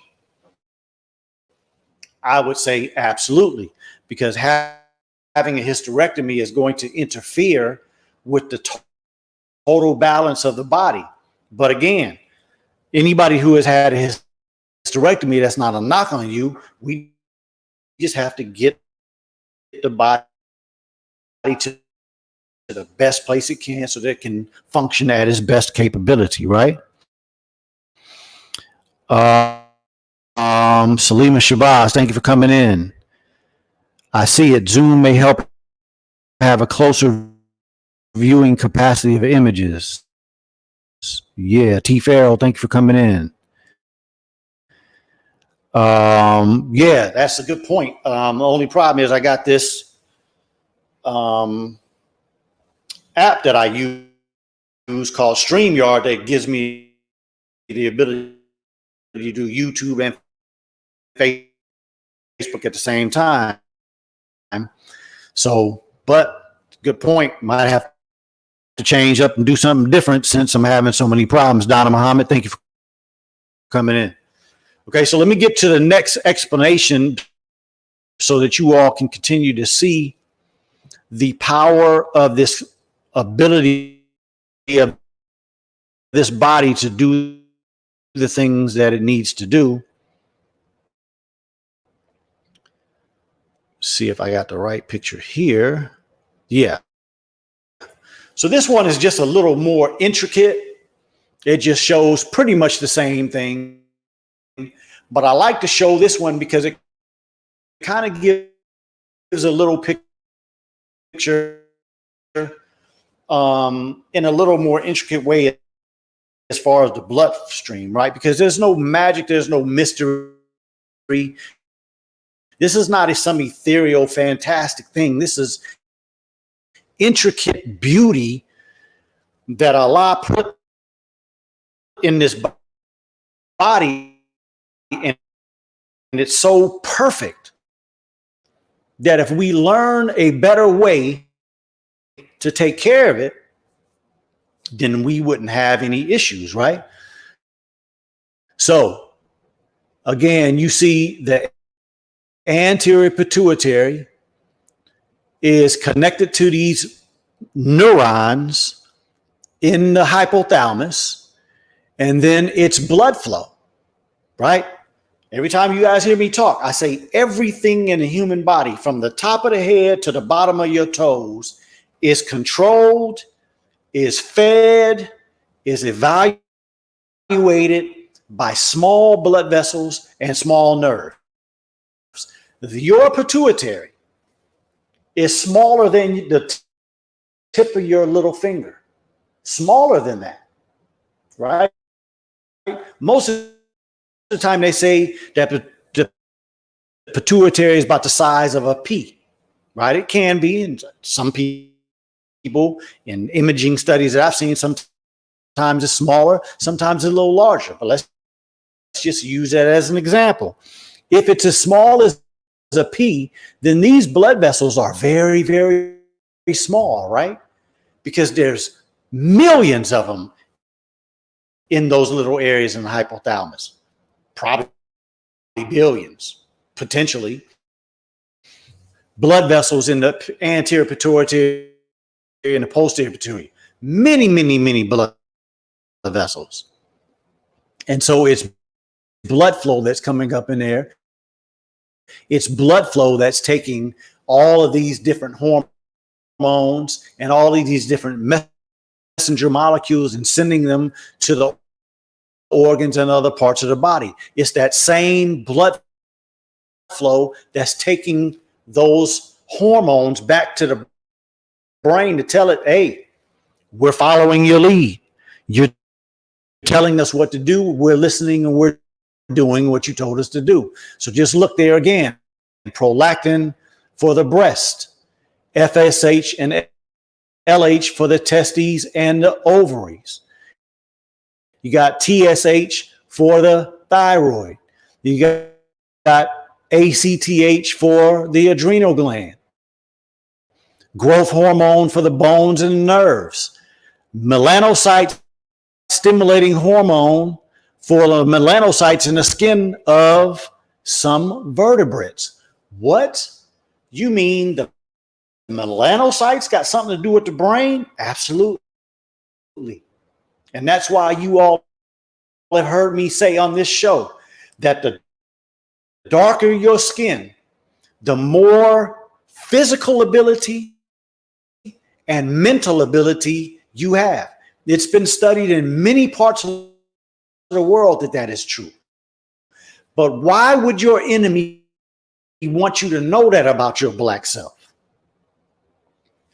I would say absolutely, because having a hysterectomy is going to interfere with the total balance of the body. But again, anybody who has had a hysterectomy, that's not a knock on you. We just have to get the body to the best place it can so that it can function at its best capability, right? Salima Shabazz, thank you for coming in. I see it. Zoom may help have a closer viewing capacity of images. Yeah, T. Farrell, thank you for coming in. Yeah, that's a good point. The only problem is I got this app that I use called StreamYard that gives me the ability to do YouTube and Facebook at the same time. So, but good point. Might have to change up and do something different since I'm having so many problems. Donna Muhammad, thank you for coming in. Okay, so let me get to the next explanation so that you all can continue to see the power of this ability of this body to do the things that it needs to do. See if I got the right picture here. Yeah. So this one is just a little more intricate. It just shows pretty much the same thing. But I like to show this one because it kind of gives a little picture in a little more intricate way as far as the bloodstream, right? Because there's no magic, there's no mystery. This is not some ethereal, fantastic thing. This is intricate beauty that Allah put in this body, and it's so perfect that if we learn a better way to take care of it, then we wouldn't have any issues, right? So again, you see the anterior pituitary is connected to these neurons in the hypothalamus, and then it's blood flow, right? Every time you guys hear me talk, I say everything in the human body from the top of the head to the bottom of your toes is controlled, is fed, is evaluated by small blood vessels and small nerves. Your pituitary is smaller than the tip of your little finger, smaller than that, right? Most of the time they say that the pituitary is about the size of a pea, right? It can be, and some people in imaging studies that I've seen, sometimes it's smaller, sometimes it's a little larger, but let's just use that as an example. If it's as small as a pea, then these blood vessels are very, very small, right? Because there's millions of them in those little areas in the hypothalamus, probably billions, potentially. Blood vessels in the anterior pituitary and the posterior pituitary, many, many, many blood vessels. And so it's blood flow that's coming up in there. It's blood flow that's taking all of these different hormones and all of these different messenger molecules and sending them to the organs and other parts of the body. It's that same blood flow that's taking those hormones back to the brain to tell it, hey, we're following your lead. You're telling us what to do. We're listening and we're doing what you told us to do. So just look there again. Prolactin for the breast, FSH and LH for the testes and the ovaries. You got TSH for the thyroid. You got ACTH for the adrenal gland, growth hormone for the bones and nerves, melanocyte stimulating hormone for the melanocytes in the skin of some vertebrates. What? You mean the melanocytes got something to do with the brain? Absolutely. And that's why you all have heard me say on this show that the darker your skin, the more physical ability and mental ability you have. It's been studied in many parts of the world that is true. But why would your enemy want you to know that about your black self?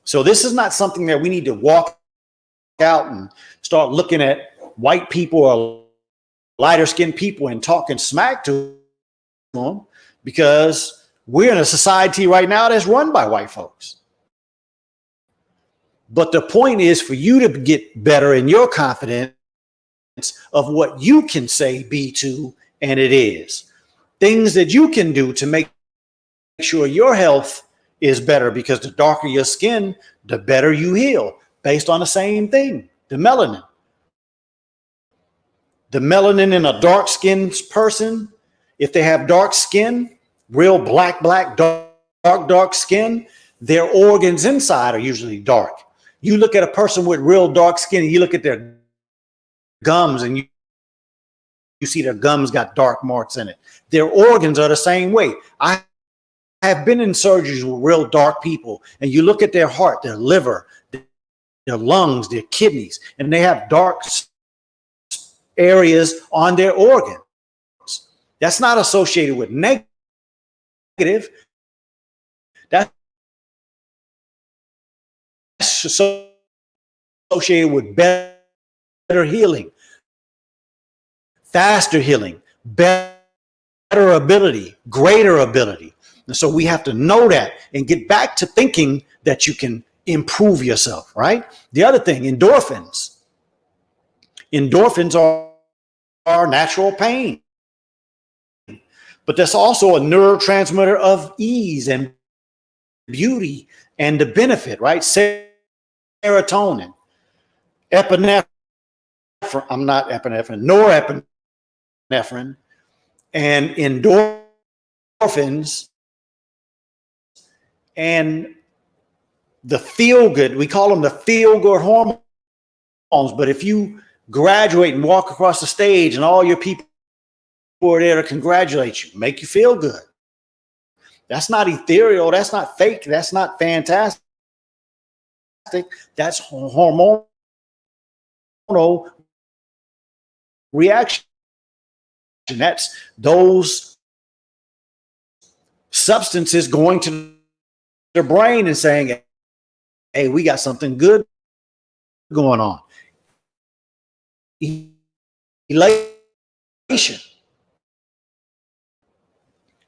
So this is not something that we need to walk out and start looking at white people or lighter skinned people and talking smack to them, because we're in a society right now that's run by white folks. But the point is for you to get better in your confidence of what you can say be to, and it is. Things that you can do to make sure your health is better, because the darker your skin, the better you heal, based on the same thing, the melanin. The melanin in a dark-skinned person, if they have dark skin, real black, dark skin, their organs inside are usually dark. You look at a person with real dark skin and you look at their gums and you see their gums got dark marks in it. Their organs are the same way. I have been in surgeries with real dark people, and you look at their heart, their liver, their lungs, their kidneys, and they have dark areas on their organs. That's not associated with negative. That's associated with better healing, faster healing, better ability, greater ability. And so we have to know that and get back to thinking that you can improve yourself, right? The other thing, endorphins. Endorphins are natural pain. But that's also a neurotransmitter of ease and beauty and the benefit, right? Serotonin, epinephrine, norepinephrine, and endorphins, and the feel good. We call them the feel good hormones. But if you graduate and walk across the stage and all your people are there to congratulate you, make you feel good, that's not ethereal. That's not fake. That's not fantastic. That's hormonal reaction. That's those substances going to the brain and saying, hey, we got something good going on. Elation.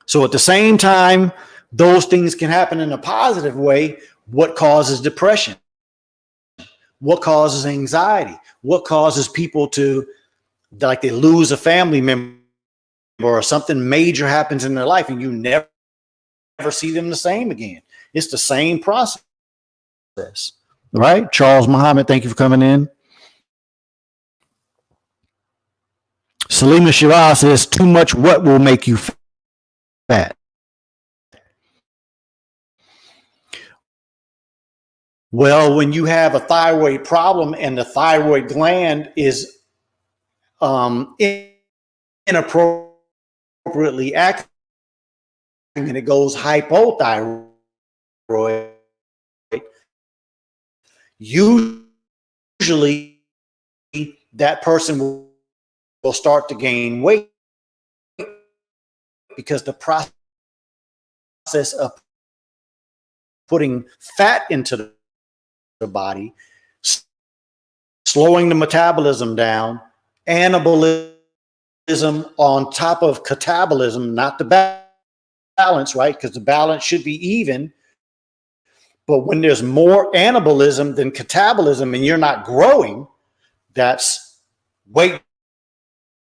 So at the same time, those things can happen in a positive way. What causes depression? What causes anxiety? What causes people to, like, they lose a family member or something major happens in their life and you never see them the same again? It's the same process, right? Charles Muhammad, thank you for coming in. Salima Shiraz says, too much what will make you fat? Well, when you have a thyroid problem and the thyroid gland is inappropriately acting and it goes hypothyroid, usually that person will start to gain weight, because the process of putting fat into the body, slowing the metabolism down, anabolism on top of catabolism, not the balance, right? Because the balance should be even. But when there's more anabolism than catabolism and you're not growing, that's weight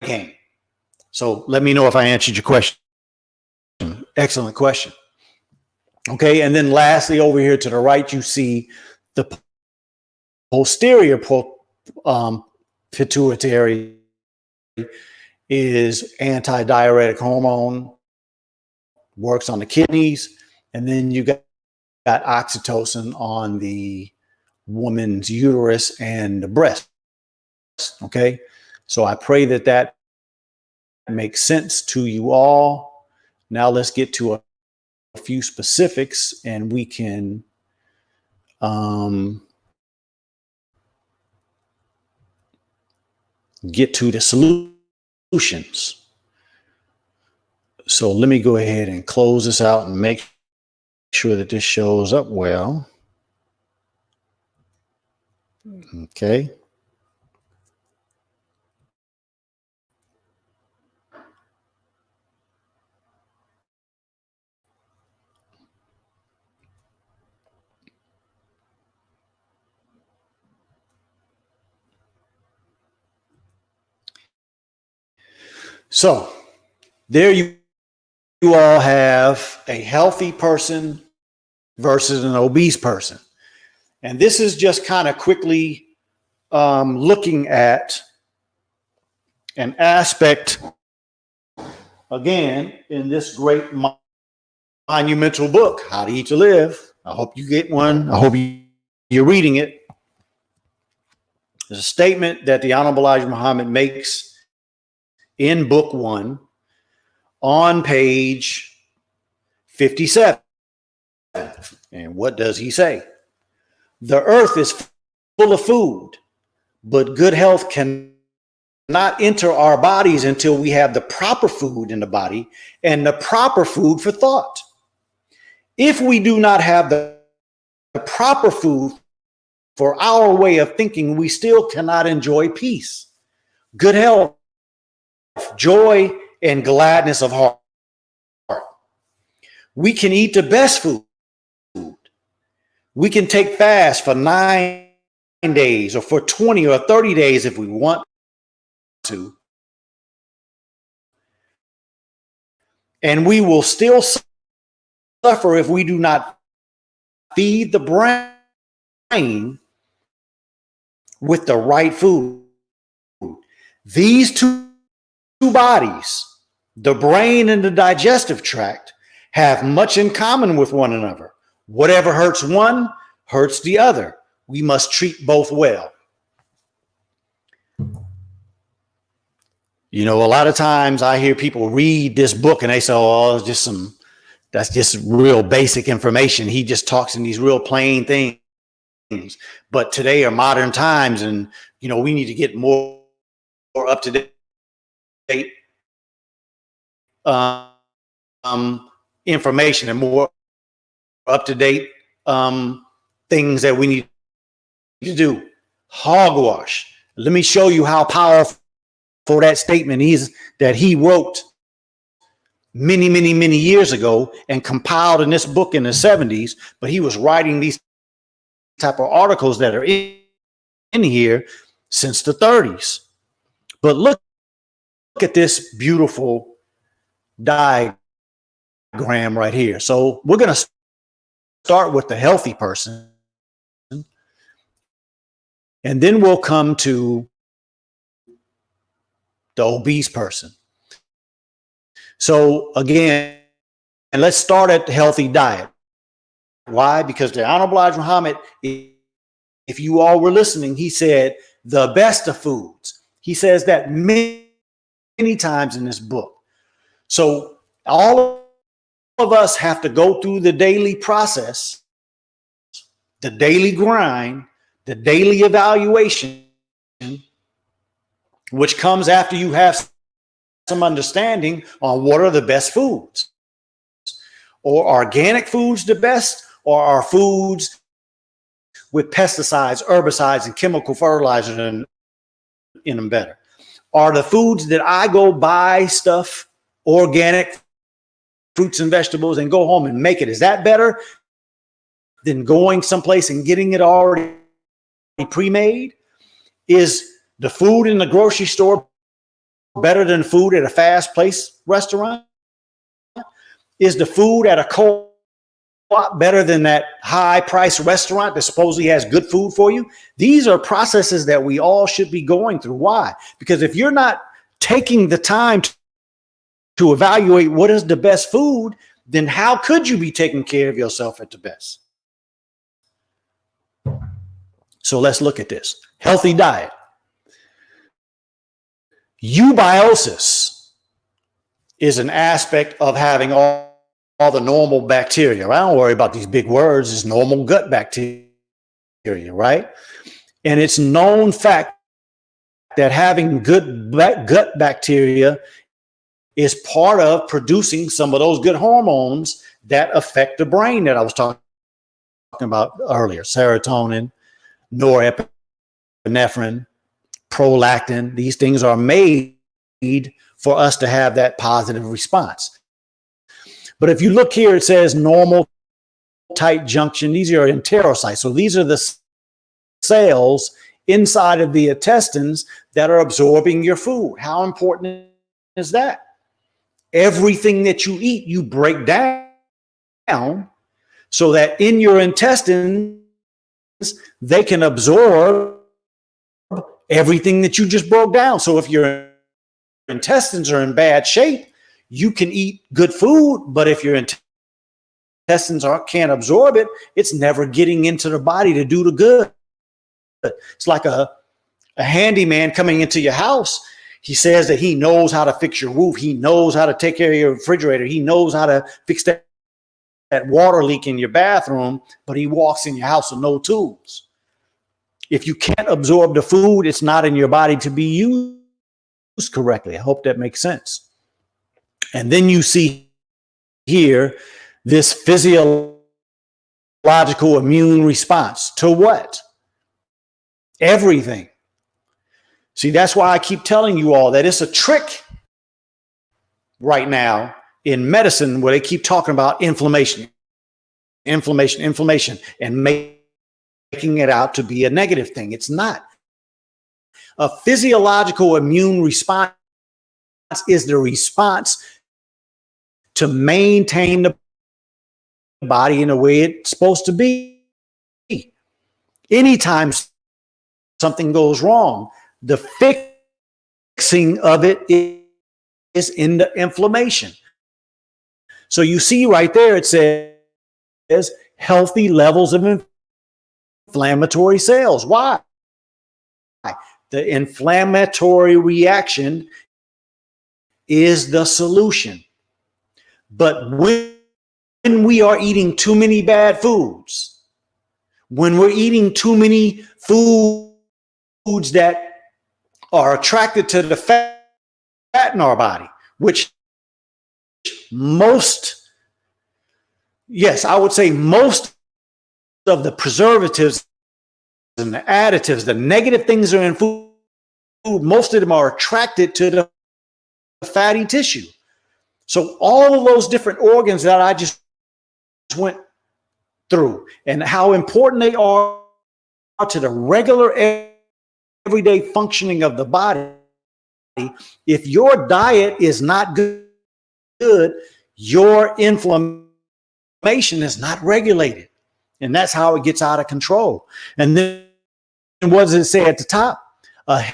gain. So let me know if I answered your question. Excellent question. Okay, and then lastly, over here to the right, you see the posterior pituitary is anti-diuretic hormone, works on the kidneys, and then you got oxytocin on the woman's uterus and the breast. Okay, so I pray that that makes sense to you all. Now let's get to a few specifics, and we can get to the solutions. So let me go ahead and close this out and make sure that this shows up well. Okay. So there you all have a healthy person versus an obese person. And this is just kind of quickly looking at an aspect, again, in this great monumental book, How to Eat to Live. I hope you get one. I hope you're reading it. There's a statement that the Honorable Elijah Muhammad makes in book 1 on page 57. And what does he say? The earth is full of food, but good health cannot enter our bodies until we have the proper food in the body and the proper food for thought. If we do not have the proper food for our way of thinking, we still cannot enjoy peace, good health, joy, and gladness of heart. We can eat the best food. We can take fast for 9 days or for 20 or 30 days if we want to. And we will still suffer if we do not feed the brain with the right food. These two bodies, the brain and the digestive tract, have much in common with one another. Whatever hurts one hurts the other. We must treat both well. You know, a lot of times I hear people read this book and they say, oh, it's just that's just real basic information. He just talks in these real plain things. But today are modern times, and, you know, we need to get more up to date information and more up to date things that we need to do. Hogwash. Let me show you how powerful that statement is that he wrote many, many, many years ago and compiled in this book in the 70s. But he was writing these type of articles that are in here since the 30s. But look at this beautiful diagram right here. So we're going to start with the healthy person, and then we'll come to the obese person. So again, and let's start at the healthy diet. Why? Because the Honorable Elijah Muhammad, if you all were listening, he said the best of foods. He says that many times in this book. So all of us have to go through the daily process, the daily grind, the daily evaluation, which comes after you have some understanding on what are the best foods. Or organic foods the best, or are foods with pesticides, herbicides, and chemical fertilizers in them better? Are the foods that I go buy stuff, organic fruits and vegetables, and go home and make it, is that better than going someplace and getting it already pre-made? Is the food in the grocery store better than food at a fast place restaurant? Is the food at a co-op better than that high-priced restaurant that supposedly has good food for you? These are processes that we all should be going through. Why? Because if you're not taking the time to evaluate what is the best food, then how could you be taking care of yourself at the best? So let's look at this. Healthy diet. Eubiosis is an aspect of having all the normal bacteria. I don't worry about these big words. It's normal gut bacteria, right? And it's known fact that having good gut bacteria is part of producing some of those good hormones that affect the brain that I was talking about earlier. Serotonin, norepinephrine, prolactin. These things are made for us to have that positive response. But if you look here, it says normal tight junction. These are enterocytes. So these are the cells inside of the intestines that are absorbing your food. How important is that? Everything that you eat, you break down so that in your intestines, they can absorb everything that you just broke down. So if your intestines are in bad shape, you can eat good food, but if your intestines can't absorb it, it's never getting into the body to do the good. It's like a handyman coming into your house. He says that he knows how to fix your roof. He knows how to take care of your refrigerator. He knows how to fix that water leak in your bathroom, but he walks in your house with no tools. If you can't absorb the food, it's not in your body to be used correctly. I hope that makes sense. And then you see here this physiological immune response to what? Everything. See, that's why I keep telling you all that it's a trick right now in medicine where they keep talking about inflammation, and making it out to be a negative thing. It's not. A physiological immune response is the response to maintain the body in the way it's supposed to be. Anytime something goes wrong, the fixing of it is in the inflammation. So you see right there, it says healthy levels of inflammatory cells. Why? The inflammatory reaction is the solution. But when we are eating too many bad foods, when we're eating too many foods that are attracted to the fat in our body, which I would say most of the preservatives and the additives, the negative things that are in food, most of them are attracted to the fatty tissue. So all of those different organs that I just went through and how important they are to the regular everyday functioning of the body. If your diet is not good, your inflammation is not regulated. And that's how it gets out of control. And then what does it say at the top? A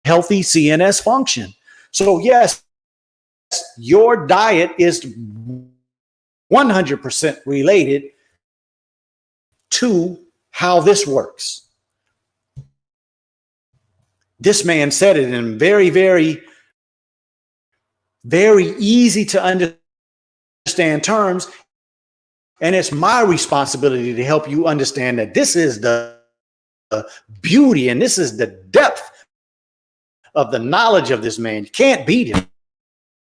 healthy CNS function. So yes, your diet is 100% related to how this works. This man said it in very, very, very easy to understand terms. And it's my responsibility to help you understand that this is the beauty and this is the depth of the knowledge of this man. You can't beat him.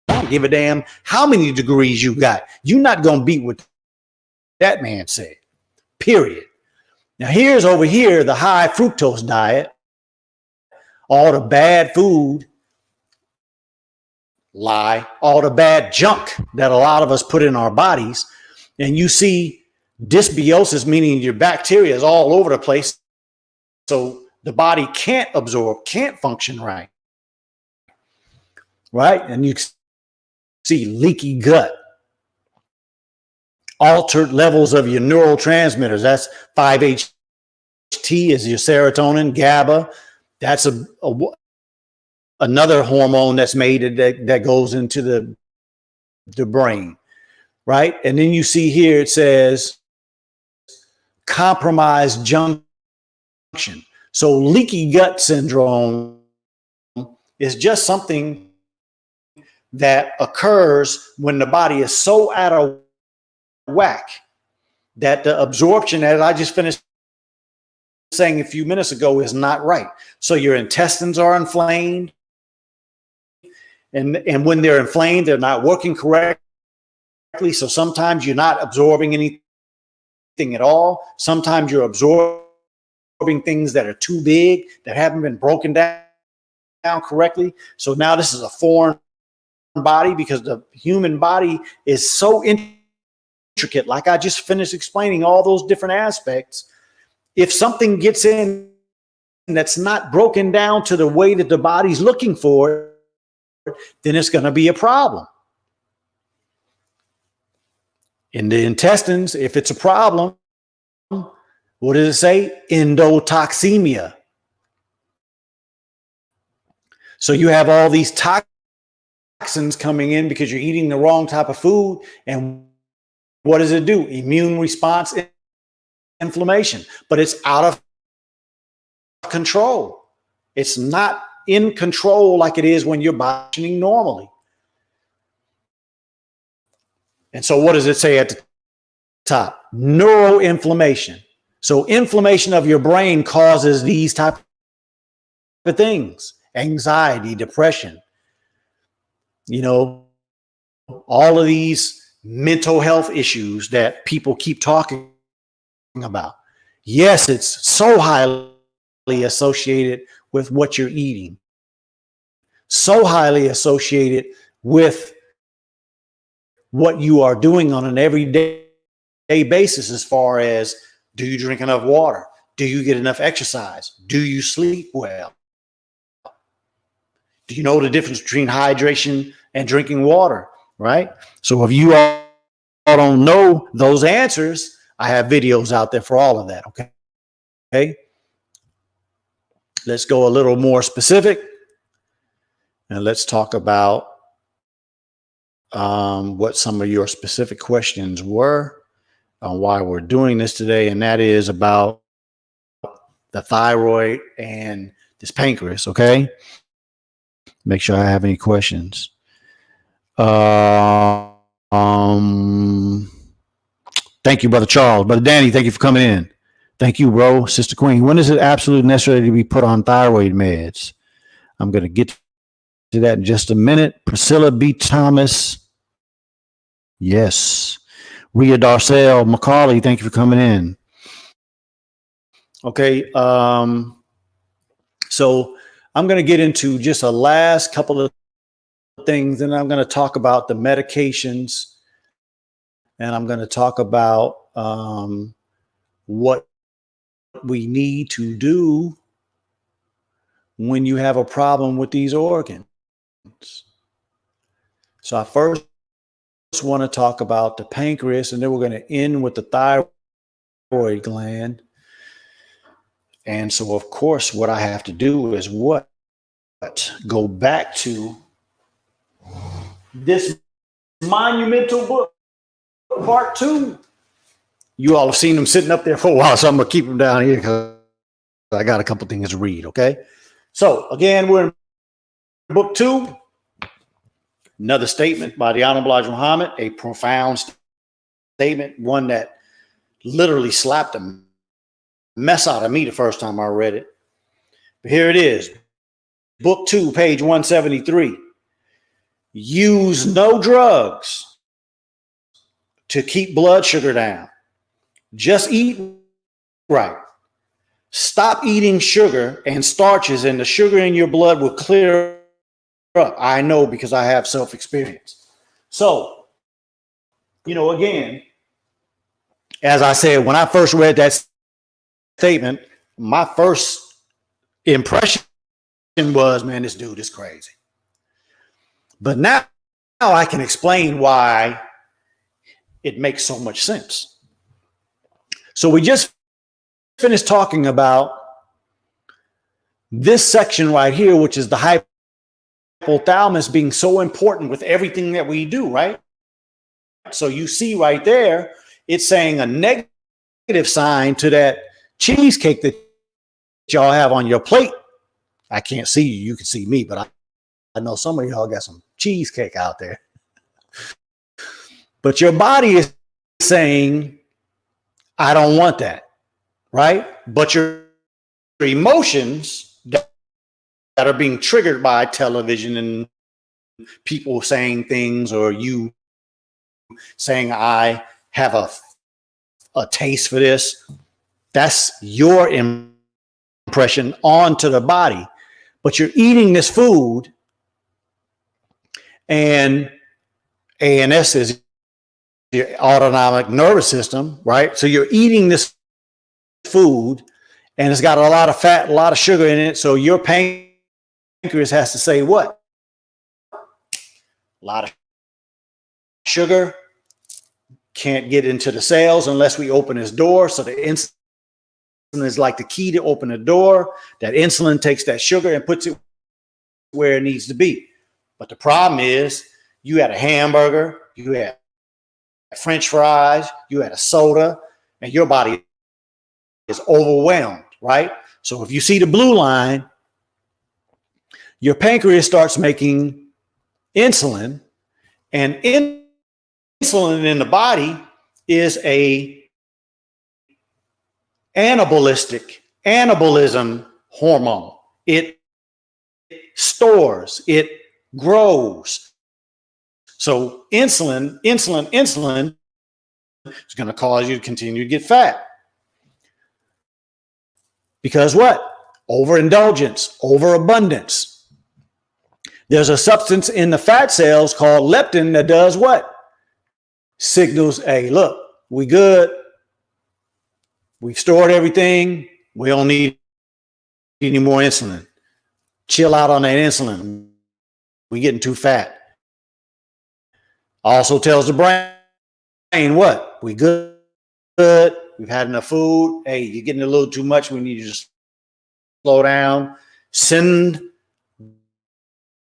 I don't give a damn how many degrees you got. You're not going to beat what that man said, period. Now here's over here, the high fructose diet, all the bad food, all the bad junk that a lot of us put in our bodies. And you see dysbiosis, meaning your bacteria is all over the place. So the body can't absorb, can't function right. Right? And you see leaky gut. altered levels of your neurotransmitters. That's 5-HT is your serotonin, GABA. That's another hormone that's made that goes into the brain, right? And then you see here it says compromised junction. So leaky gut syndrome is just something that occurs when the body is so out of whack that the absorption, as I just finished saying a few minutes ago, is not right. So your intestines are inflamed. And when they're inflamed, they're not working correctly. So sometimes you're not absorbing anything at all. Sometimes you're absorbing things that are too big, that haven't been broken down correctly. So now this is a foreign body, because the human body is so intricate. Like I just finished explaining all those different aspects. If something gets in that's not broken down to the way that the body's looking for it, then it's going to be a problem. In the intestines, if it's a problem, what does it say? Endotoxemia. So you have all these toxins coming in because you're eating the wrong type of food. And what does it do? Immune response, inflammation. But it's out of control. It's not in control like it is when you're functioning normally. And so what does it say at the top? Neuroinflammation. So inflammation of your brain causes these type of things: anxiety, depression, all of these mental health issues that people keep talking about. Yes, it's so highly associated with what you're eating, so highly associated with what you are doing on an everyday basis, as far as, do you drink enough water? Do you get enough exercise? Do you sleep well? Do you know the difference between hydration and drinking water, right? So if you all don't know those answers, I have videos out there for all of that, okay? Let's go a little more specific, and let's talk about what some of your specific questions were on why we're doing this today, and that is about the thyroid and this pancreas, okay? Make sure I have any questions. Thank you, Brother Charles. Brother Danny, thank you for coming in. Thank you, bro. Sister Queen, when is it absolutely necessary to be put on thyroid meds? I'm going to get to that in just a minute. Priscilla B. Thomas. Yes. Rhea Darcel McCauley, thank you for coming in. Okay. So I'm going to get into just a last couple of things, and I'm going to talk about the medications, and I'm going to talk about what we need to do when you have a problem with these organs. So I first want to talk about the pancreas, and then we're going to end with the thyroid gland. And so, of course, what I have to do is go back to this monumental book, part 2. You all have seen them sitting up there for a while, so I'm going to keep them down here because I got a couple things to read, okay? So, again, we're in book 2. Another statement by the Honorable Elijah Muhammad, a profound statement, one that literally slapped the mess out of me the first time I read it. But here it is. Book 2, page 173. Use no drugs to keep blood sugar down. Just eat right. Stop eating sugar and starches, and the sugar in your blood will clear up. I know, because I have self-experience. So, again, as I said, when I first read that statement, my first impression was, man, this dude is crazy. But now I can explain why it makes so much sense. So we just finished talking about this section right here, which is the hypothalamus being so important with everything that we do, right? So you see right there, it's saying a negative sign to that cheesecake that y'all have on your plate. I can't see you. You can see me, but I know some of y'all got some cheesecake out there. But your body is saying, I don't want that, right? But your emotions that are being triggered by television and people saying things, or you saying, I have a taste for this, that's your impression onto the body. But you're eating this food, and ANS is your autonomic nervous system, right? So you're eating this food, and it's got a lot of fat, a lot of sugar in it. So your pancreas has to say what? A lot of sugar, can't get into the cells unless we open this door. So the insulin is like the key to open the door. That insulin takes that sugar and puts it where it needs to be. But the problem is, you had a hamburger, you had French fries, you had a soda, and your body is overwhelmed, right? So if you see the blue line, your pancreas starts making insulin, and insulin in the body is a anabolism hormone. It stores, it grows. So insulin is going to cause you to continue to get fat. Because what? Overindulgence, overabundance. There's a substance in the fat cells called leptin that does what? Signals, hey, look, we good. We've stored everything. We don't need any more insulin. Chill out on that insulin. We're getting too fat. Also tells the brain what? We good. We've had enough food. Hey, you're getting a little too much. We need you to slow down. Send